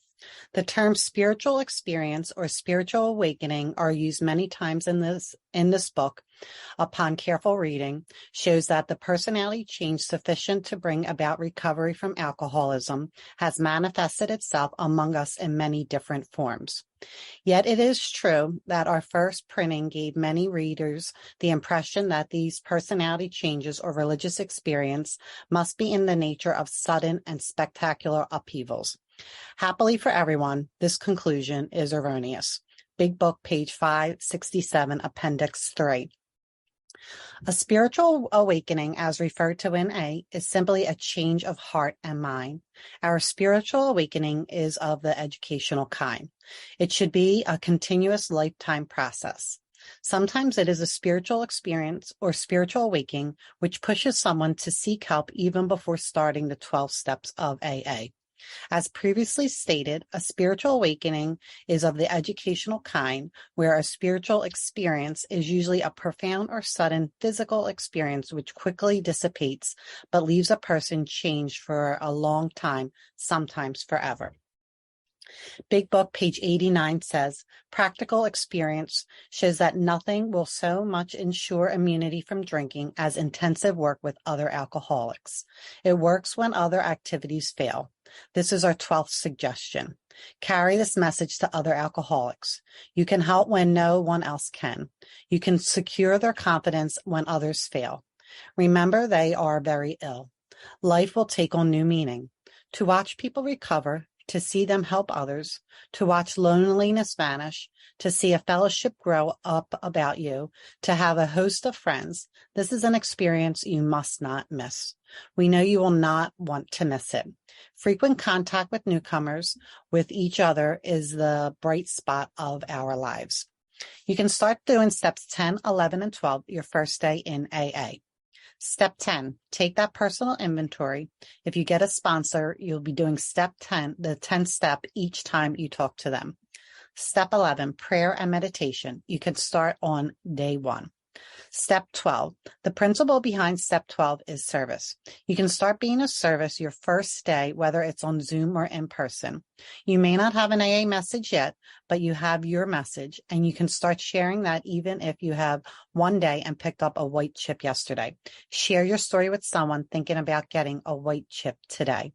The term spiritual experience or spiritual awakening are used many times in this book. Upon careful reading, shows that the personality change sufficient to bring about recovery from alcoholism has manifested itself among us in many different forms. Yet it is true that our first printing gave many readers the impression that these personality changes or religious experience must be in the nature of sudden and spectacular upheavals. Happily for everyone, this conclusion is erroneous. Big Book, page 567, Appendix 3. A spiritual awakening, as referred to in A, is simply a change of heart and mind. Our spiritual awakening is of the educational kind. It should be a continuous lifetime process. Sometimes it is a spiritual experience or spiritual awakening which pushes someone to seek help even before starting the 12 steps of AA. As previously stated, a spiritual awakening is of the educational kind, where a spiritual experience is usually a profound or sudden physical experience which quickly dissipates, but leaves a person changed for a long time, sometimes forever. Big Book, page 89 says, practical experience shows that nothing will so much ensure immunity from drinking as intensive work with other alcoholics. It works when other activities fail. This is our 12th suggestion. Carry this message to other alcoholics. You can help when no one else can. You can secure their confidence when others fail. Remember, they are very ill. Life will take on new meaning. To watch people recover, to see them help others, to watch loneliness vanish, to see a fellowship grow up about you, to have a host of friends. This is an experience you must not miss. We know you will not want to miss it. Frequent contact with newcomers, with each other, is the bright spot of our lives. You can start doing steps 10, 11, and 12 your first day in AA. Step 10, take that personal inventory. If you get a sponsor, you'll be doing step 10, the 10th step each time you talk to them. Step 11, prayer and meditation. You can start on day 1. Step 12, the principle behind step 12 is service. You can start being of service your first day, whether it's on Zoom or in person. You may not have an AA message yet, but you have your message, and you can start sharing that even if you have one day and picked up a white chip yesterday. Share your story with someone thinking about getting a white chip today.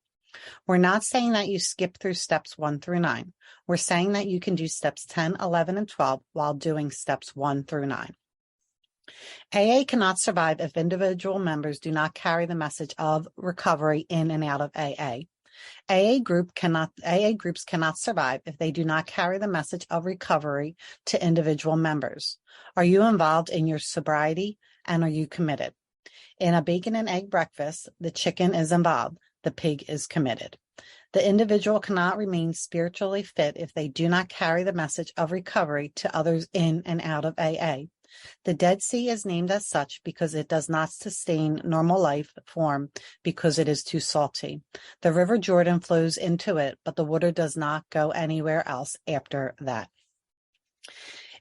We're not saying that you skip through steps 1 through 9. We're saying that you can do steps 10, 11, and 12 while doing steps 1 through 9. AA cannot survive if individual members do not carry the message of recovery in and out of AA. AA groups cannot survive if they do not carry the message of recovery to individual members. Are you involved in your sobriety, and are you committed? In a bacon and egg breakfast, the chicken is involved, the pig is committed. The individual cannot remain spiritually fit if they do not carry the message of recovery to others in and out of AA. The Dead Sea is named as such because it does not sustain normal life form because it is too salty. The River Jordan flows into it, but the water does not go anywhere else after that.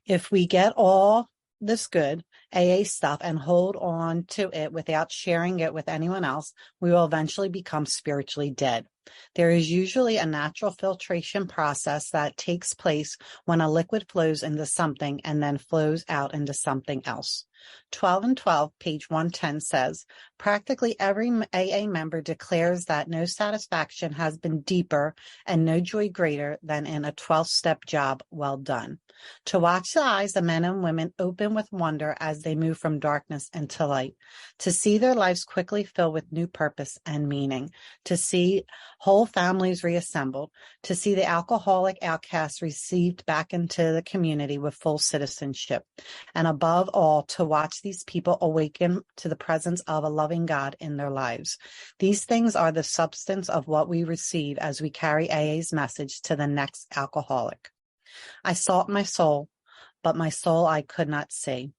If we get all this good AA stuff and hold on to it without sharing it with anyone else, we will eventually become spiritually dead. There is usually a natural filtration process that takes place when a liquid flows into something and then flows out into something else. 12 and 12, page 110 says, practically every AA member declares that no satisfaction has been deeper and no joy greater than in a 12-step job well done. To watch the eyes of men and women open with wonder as they move from darkness into light, to see their lives quickly fill with new purpose and meaning, to see whole families reassembled, to see the alcoholic outcasts received back into the community with full citizenship, and above all, to watch these people awaken to the presence of a loving God in their lives. These things are the substance of what we receive as we carry AA's message to the next alcoholic. I sought my soul, but my soul I could not see.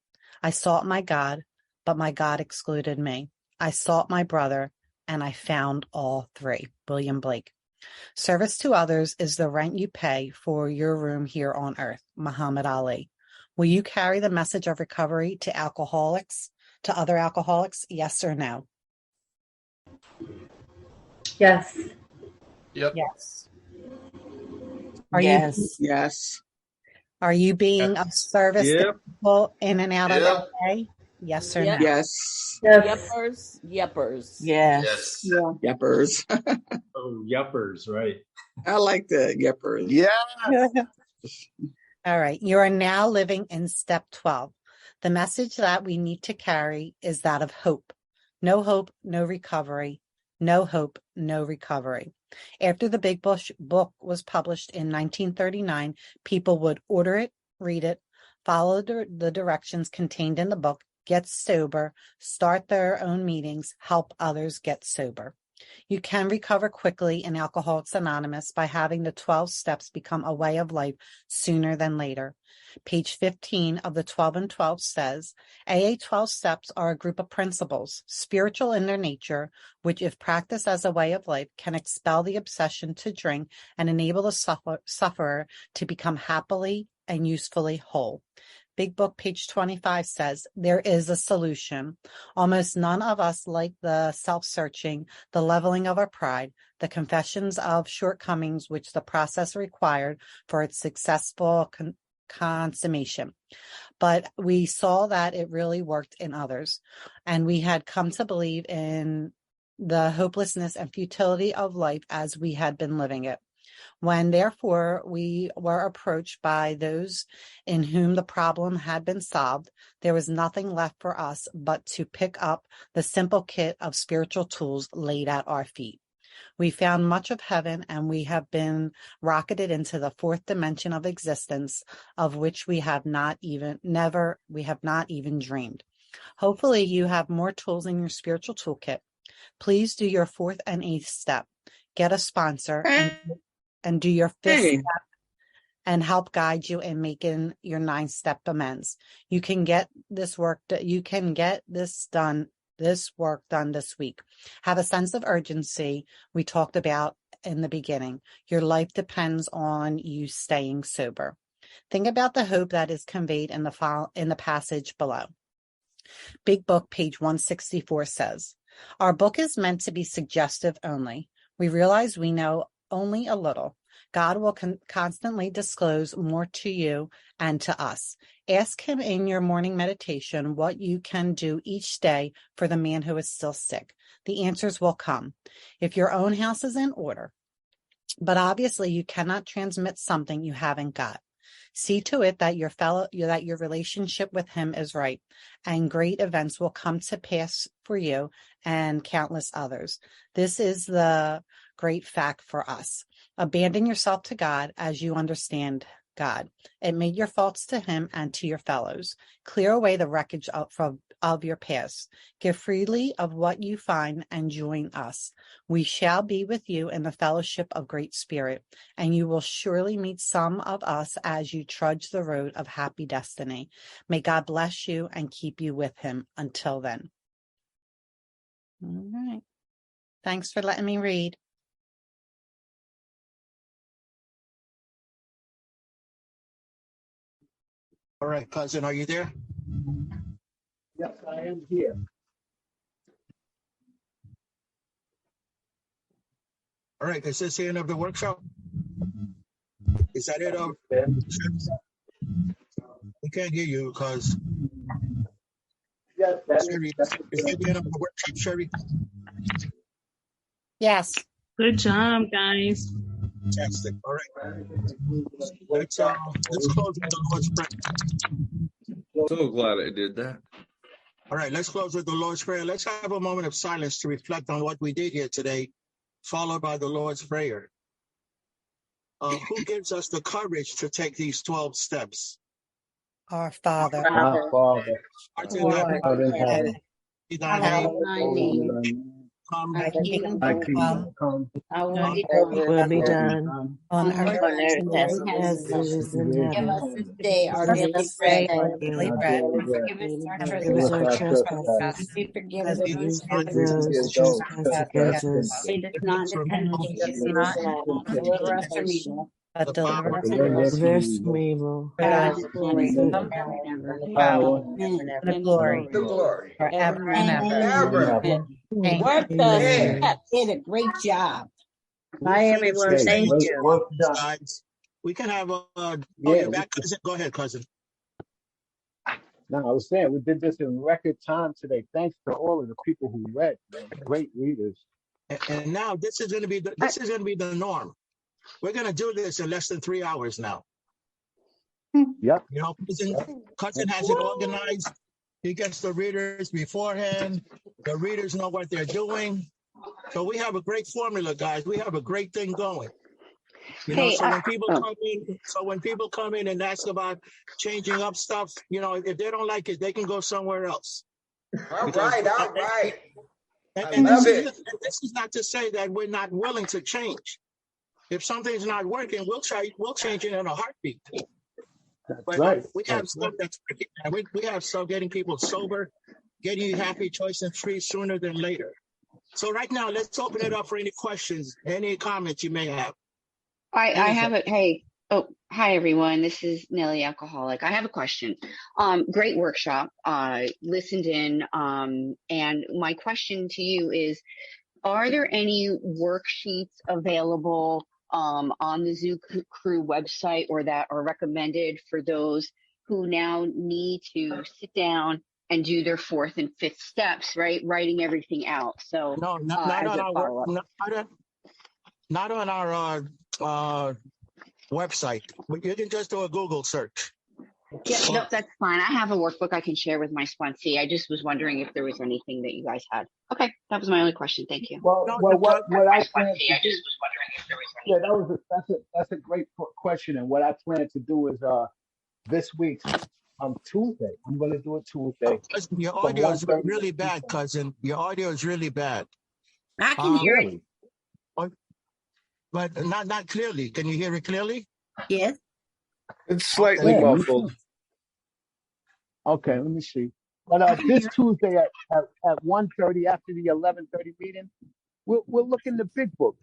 I sought my God, but my God excluded me. I sought my brother, and I found all three. William Blake. Service to others is the rent you pay for your room here on earth. Muhammad Ali. Will you carry the message of recovery to alcoholics, to other alcoholics? Yes or no? Yes. Yep. Yes. Are Yes. Yes. Are you being of service to Yep. people in and out of Yep. the day? Yes or Yep. no? Yes. Yeppers. Yeppers. Yes. Yes. Yeppers. Oh, yuppers, right. I like the yeppers. Yeah. All right. You are now living in step 12. The message that we need to carry is that of hope. No hope, no recovery. No hope, no recovery. After the Big Book was published in 1939, people would order it, read it, follow the directions contained in the book, get sober, start their own meetings, help others get sober. You can recover quickly in Alcoholics Anonymous by having the 12 steps become a way of life sooner than later. Page 15 of the 12 and 12 says, AA 12 steps are a group of principles, spiritual in their nature, which if practiced as a way of life can expel the obsession to drink and enable the sufferer to become happily and usefully whole. Big Book, page 25 says, there is a solution. Almost none of us like the self-searching, the leveling of our pride, the confessions of shortcomings which the process required for its successful consummation. But we saw that it really worked in others. And we had come to believe in the hopelessness and futility of life as we had been living it. When therefore we were approached by those in whom the problem had been solved, there was nothing left for us but to pick up the simple kit of spiritual tools laid at our feet. We found much of heaven, and we have been rocketed into the fourth dimension of existence, of which we have not even dreamed. Hopefully you have more tools in your spiritual toolkit. Please do your fourth and eighth step. Get a sponsor and do your fifth step and help guide you in making your 9-step amends. You can get this work done this week. Have a sense of urgency we talked about in the beginning. Your life depends on you staying sober. Think about the hope that is conveyed in the passage below. Big Book, page 164 says, our book is meant to be suggestive only. We realize we know only a little. God will constantly disclose more to you and to us. Ask him in your morning meditation what you can do each day for the man who is still sick. The answers will come. If your own house is in order, but obviously you cannot transmit something you haven't got. See to it that your relationship with him is right, and great events will come to pass for you and countless others. This is the great fact for us. Abandon yourself to God as you understand God. Admit your faults to him and to your fellows. Clear away the wreckage of your past. Give freely of what you find and join us. We shall be with you in the fellowship of Great Spirit, and you will surely meet some of us as you trudge the road of happy destiny. May God bless you and keep you with him until then. All right. Thanks for letting me read. All right, cousin, are you there? Yes, I am here. All right, is this the end of the workshop? Is that it? We can't hear you because Yes, Sherry, is that the end of the workshop, Sherry? Yes. Good job, guys. Fantastic. All right. Let's close with the Lord's Prayer. So glad I did that. All right, let's close with the Lord's Prayer. Let's have a moment of silence to reflect on what we did here today, followed by the Lord's Prayer. Who gives us the courage to take these 12 steps? Our Father. Our Father, Art who art in heaven, be thy name, hallowed be come, Thy kingdom thy come, kingdom come, Thy Will be thy done on earth as it is in Give us heaven. this day our Give daily us today bread. our daily bread. Forgive us our And Forgive us trespasses. our trespasses, We forgive as those we we who forgive forgive those those who trespass against us. lead us not into temptation, deliver us from evil. but deliver us Deliver us Deliver us from evil. from God God, is glory For forever and ever. the power, Amen. the glory The glory. forever and ever. Ever. Amen. Amen. Work the Amen. steps. Did a great job. Bye, everyone. Hey, Thank great you. work done. we can have Yeah, you're back, cousin. Go ahead, cousin. no, I was saying we did this in record time today. Thanks to all of the people who read, man. Great readers. And now this is going to be the norm. We're going to do this in less than 3 hours now. Yep. You know, cousin has it organized. He gets the readers beforehand. The readers know what they're doing. So we have a great formula, guys. We have a great thing going. You know, so when people come in and ask about changing up stuff, you know, if they don't like it, they can go somewhere else. All right. And this is not to say that we're not willing to change. If something's not working, we'll change it in a heartbeat. But right. We have stuff that's working. We have stuff getting people sober, getting you happy, choice, and free sooner than later. So right now, let's open it up for any questions, any comments you may have. I have it. Hey, hi everyone. This is Nelly Alcoholic. I have a question. Great workshop. Listened in. And my question to you is, are there any worksheets available on the Zoo Crew website or that are recommended for those who now need to sit down and do their fourth and fifth steps, right? Writing everything out. So no, not on our website. You can just do a Google search. Yeah, no, that's fine. I have a workbook I can share with my sponsee. I just was wondering if there was anything that you guys had. Okay, that was my only question. Thank you. What I plan to do, that's a great question. And what I plan to do is this week, Tuesday. I'm going to do it Tuesday. Your audio is really bad, cousin. Your audio is really bad. I can hear it. But not clearly. Can you hear it clearly? Yes. It's slightly muffled. Okay, let me see. But this Tuesday at 1:30 after the 11:30 meeting, we'll look in the big book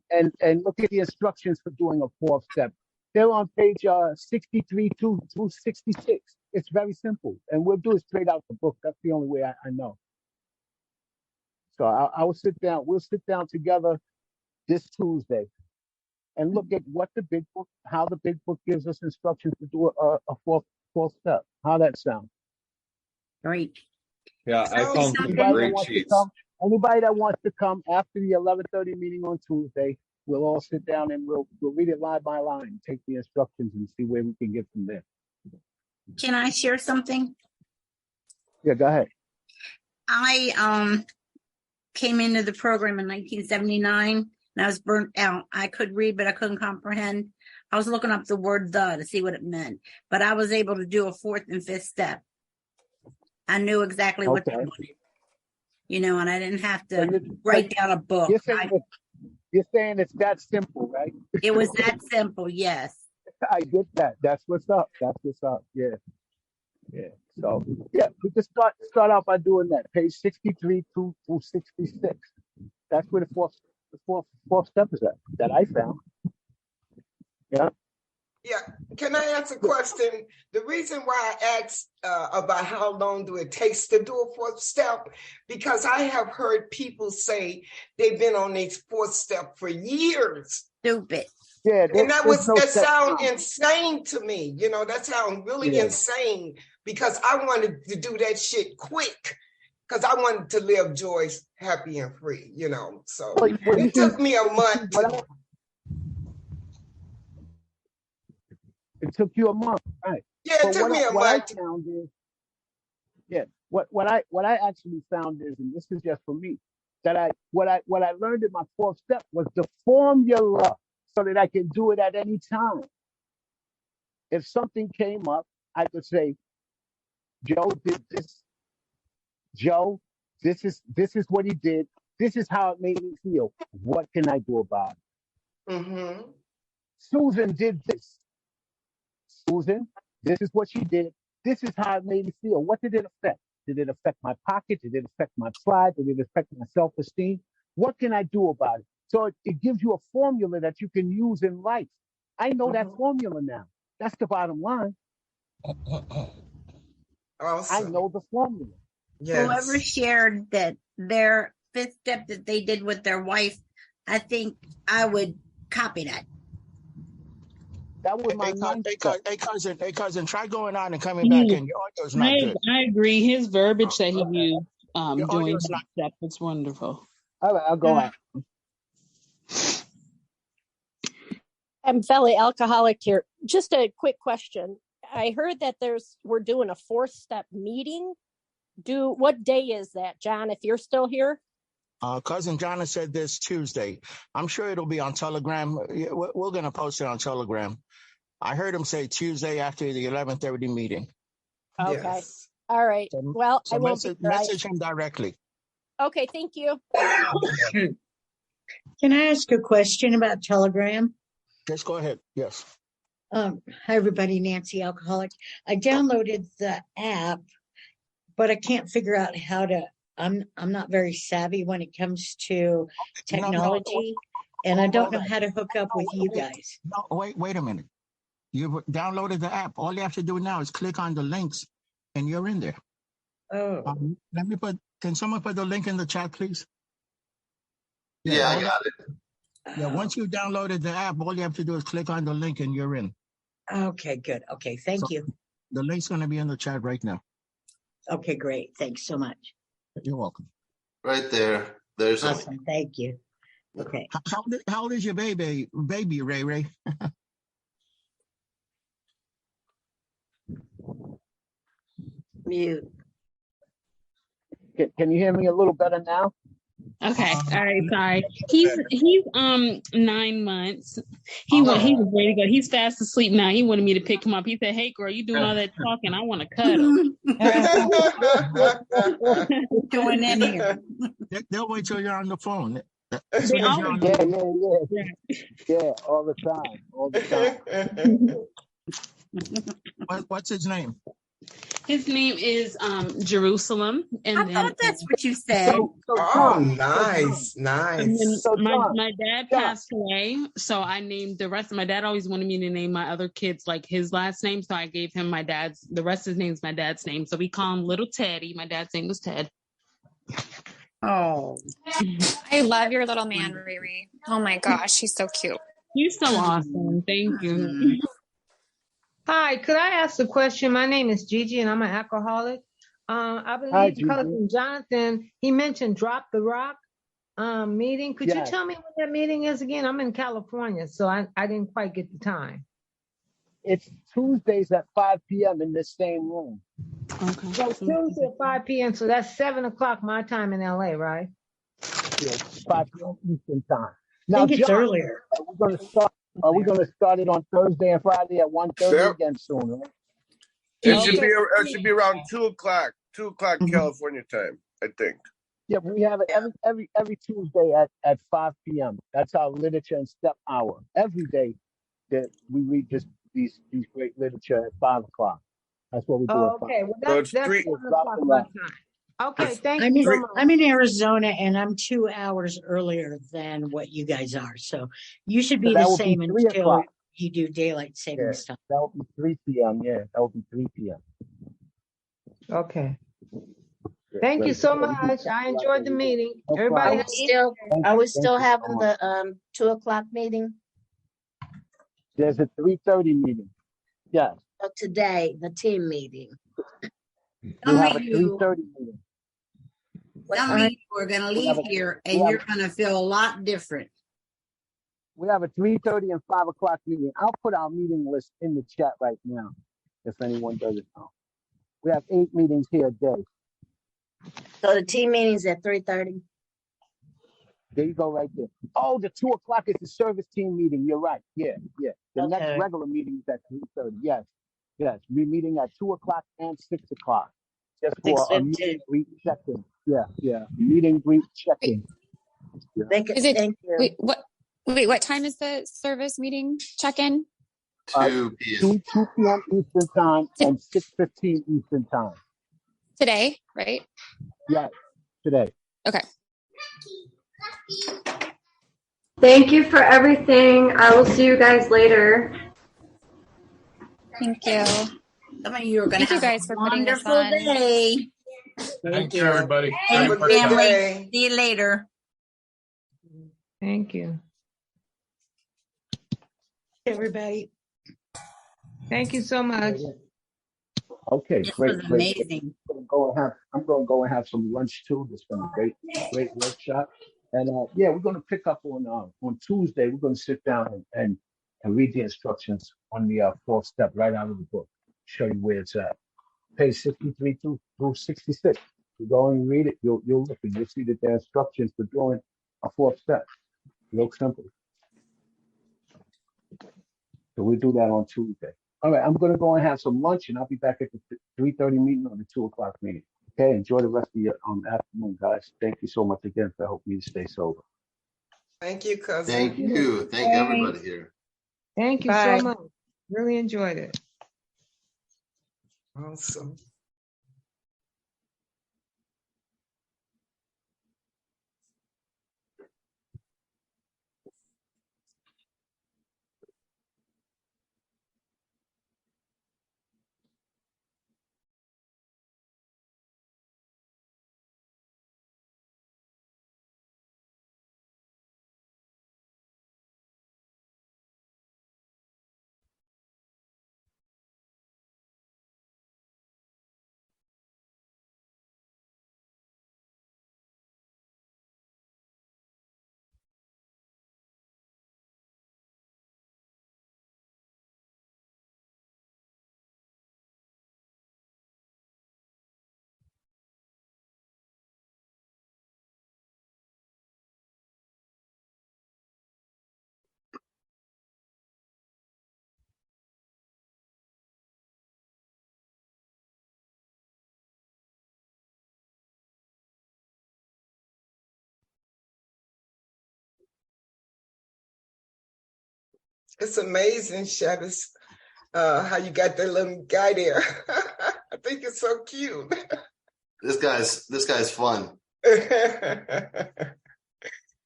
and look at the instructions for doing a fourth step. They're on page 63 through 66. It's very simple, and we'll do it straight out the book. That's the only way I know. So I will sit down. We'll sit down together this Tuesday and look at what the big book, how the big book gives us instructions to do a fourth step. How that sound? Great. Yeah, I found some great sheets. Anybody that wants to come after the 11:30 meeting on Tuesday, we'll all sit down and we'll read it line by line, take the instructions, and see where we can get from there. Can I share something? Yeah, go ahead. I came into the program in 1979 and I was burnt out. I could read, but I couldn't comprehend. I was looking up the word "the" to see what it meant, but I was able to do a fourth and fifth step. I knew exactly what they wanted, you know, and I didn't have to write down a book. You're saying it's that simple, right? It was that simple, yes. I get that. That's what's up. Yeah. So yeah, we just start out by doing that. Page 63 through 66. That's where the fourth step is at that I found. Yeah. Yeah. Can I ask a question? The reason why I asked about how long do it takes to do a fourth step, because I have heard people say they've been on this fourth step for years. Stupid. Yeah, and that sounds insane to me. You know, that sounds really insane because I wanted to do that shit quick because I wanted to live joyous, happy, and free. You know, so it took me a month. It took you a month, right? Yeah, it took me a month. What I actually found is, and this is just for me, that what I learned in my fourth step was the formula so that I can do it at any time. If something came up, I could say, Joe did this. Joe, this is what he did. This is how it made me feel. What can I do about it? Mm-hmm. Susan did this. Susan, this is what she did. This is how it made me feel. What did it affect? Did it affect my pocket? Did it affect my pride? Did it affect my self-esteem? What can I do about it? So it gives you a formula that you can use in life. I know that formula now. That's the bottom line. Awesome. I know the formula. Yes. Whoever shared that their fifth step that they did with their wife, I think I would copy that. That was my ninth step. Hey, cousin, try going out and coming back in. Your audio's not good. I agree. His verbiage that he used Your during audio's his not. step was wonderful. All right, I'll go out. I'm fellow alcoholic here. Just a quick question. I heard that we're doing a 4th step meeting. What day is that, John, if you're still here? Cousin Jonna said this Tuesday. I'm sure it'll be on Telegram. We're going to post it on Telegram. I heard him say Tuesday after the 11:30 meeting. Okay. Yes. All right. Well, I won't message him directly. Okay, thank you. Can I ask a question about Telegram? Just go ahead. Yes. Hi, everybody. Nancy, alcoholic. I downloaded the app, but I can't figure out how to. I'm not very savvy when it comes to technology, and I don't know how to hook up with you guys. No, wait a minute. You've downloaded the app. All you have to do now is click on the links, and you're in there. Oh. Can someone put the link in the chat, please? Yeah, I got it. Yeah, once you downloaded the app, all you have to do is click on the link and you're in. Okay, good. Okay, thank you. The link's going to be in the chat right now. Okay, great. Thanks so much. You're welcome. Right there. There's awesome. Thank you. Okay. How old is your baby, Ray Ray? Mute. Can you hear me a little better now? Okay. All right. Sorry. He's 9 months. He was ready to go. He's fast asleep now. He wanted me to pick him up. He said, "Hey, girl, you doing all that talking? I want to cuddle." What's going in here? They'll wait till you're on the phone. Yeah, all the time. What's his name? His name is Jerusalem. And I thought that's what you said. Nice. My dad passed away, so I named the rest. My dad always wanted me to name my other kids like his last name, so I gave him the rest of his name's my dad's name. So we call him Little Teddy. My dad's name was Ted. Oh, I love your little man, Riri. Oh my gosh, he's so cute. He's so awesome. Thank you. Hi, could I ask a question? My name is Gigi and I'm an alcoholic. I believe cousin Jonathan, he mentioned Drop the Rock meeting. Could you tell me what that meeting is again? I'm in California, so I didn't quite get the time. It's Tuesdays at 5 p.m. in this same room. Okay. So Tuesday at 5 p.m. So that's 7 o'clock my time in LA, right? Yeah, 5 p.m. Eastern time. Now, I think it's earlier. We're going to start it on Thursday and Friday at 1:30 again soon, right? It should be around 2 o'clock California time, I think. Yeah, we have it every Tuesday at 5 p.m. That's our literature and step hour. Every day that we read these great literature at 5 o'clock. That's what we do. Okay, well that's 7 o'clock my time. Okay, thank you so much. I'm in Arizona and I'm 2 hours earlier than what you guys are. So you should be the same until you do daylight savings time. That will be 3 p.m. Yeah, that will be 3 p.m. Okay. Thank you so much. I enjoyed the meeting. Everybody, are we still having the 2 o'clock meeting? There's a 3:30 meeting. Yes. So today, the team meeting. We have a 3:30 meeting. We're going to leave here and you're going to feel a lot different. We have a 3:30 and 5 o'clock meeting. I'll put our meeting list in the chat right now, if anyone doesn't know. We have 8 meetings here a day. So the team meeting's at 3:30. There you go, right there. Oh, the 2 o'clock is the service team meeting. You're right. Yeah. The next regular meeting is at 3:30. Yes. We're meeting at 2 o'clock and 6 o'clock. Just for a meet and greet check-in. Yeah. Meet and greet check-in. Yeah. Is it? Wait, what time is the service meeting check-in? 2 p.m. 2 p.m. Eastern time and 6:15 Eastern time. Today, right? Yes, today. Okay. Thank you for everything. I will see you guys later. Thank you. Some of you are going to have guys a for putting this wonderful on. day. Thank you, everybody. Hey, Happy birthday. family. See you later. Thank you. Everybody. Thank you so much. Okay, This great, was great. amazing. I'm gonna go and have some lunch too. It's been a great workshop. And yeah, we're gonna pick up on Tuesday. We're gonna sit down and read the instructions on the fourth step right out of the book. Show you where it's at. Page 63 through 66. You go and read it, you'll look and you'll see that there are instructions for doing a fourth step. Real simple. So we do that on Tuesday. All right, I'm gonna go and have some lunch and I'll be back at the 3:30 meeting or the 2 o'clock meeting. Okay, enjoy the rest of your afternoon, guys. Thank you so much again for helping me to stay sober. Thank you, cousin. Thank you. Thank everybody here. Thank you Bye. so much. Really enjoyed it. Awesome. It's amazing, Shavis, how you got that little guy there. I think it's so cute. This guy's fun.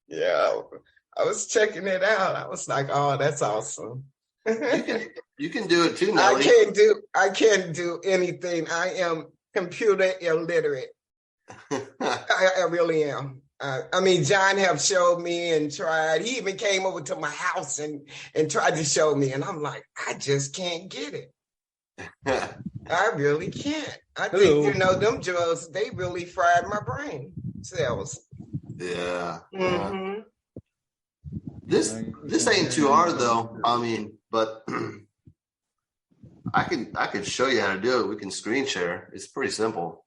Yeah, I was checking it out. I was like, oh, that's awesome. You can do it too, Nelly. I can't do anything. I am computer illiterate. I really am. I mean, John have showed me and tried. He even came over to my house and tried to show me. And I'm like, I just can't get it. I really can't. I think, them drugs, they really fried my brain cells. Yeah. Mm-hmm. This ain't too hard though. I mean, but I could show you how to do it. We can screen share. It's pretty simple.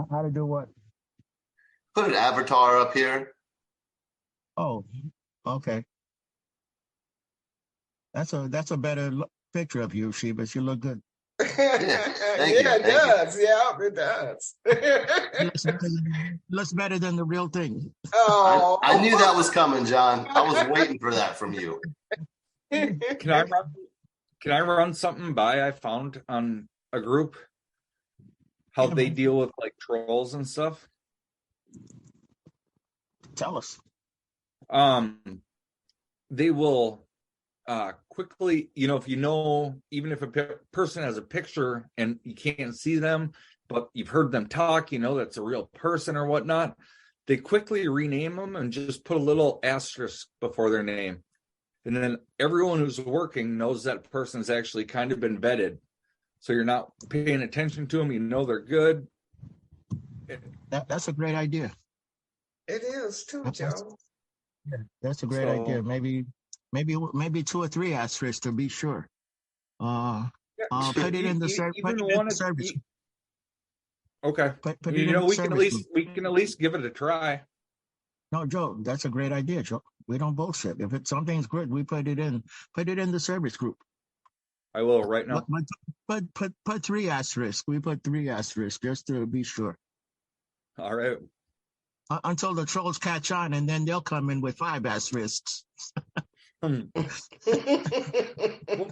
How to do what? Put an avatar up here. Oh, okay. That's a better picture of you, Sheba. You look good. It does. Yeah, it does. Looks better than the real thing. Oh, I knew that was coming, John. I was waiting for that from you. Can I run something by I found on a group? How they deal with like trolls and stuff? Tell us. They will quickly, if even if a person has a picture and you can't see them, but you've heard them talk, that's a real person or whatnot, they quickly rename them and just put a little asterisk before their name. And then everyone who's working knows that person's actually kind of been vetted. So you're not paying attention to them, they're good. That's a great idea. It is too, Joe. Yeah, that's a great idea. Maybe 2 or 3 asterisks to be sure. Put it in the service. Okay. We can at least give it a try. No, Joe, that's a great idea, Joe. We don't bullshit. If something's good, we put it in the service group. I will right now. Put 3 asterisks. We put 3 asterisks just to be sure. All right. Until the trolls catch on, and then they'll come in with 5 asterisks. We'll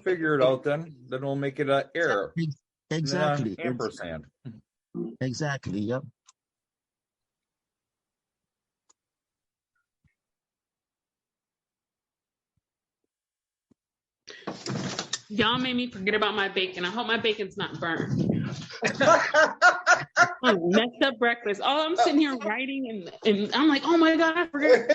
figure it out then. Then we'll make it an error. Exactly. Ampersand. Exactly. Yep. Y'all made me forget about my bacon. I hope my bacon's not burnt. Messed up breakfast. Oh, I'm sitting here writing and I'm like, oh my God, I forgot.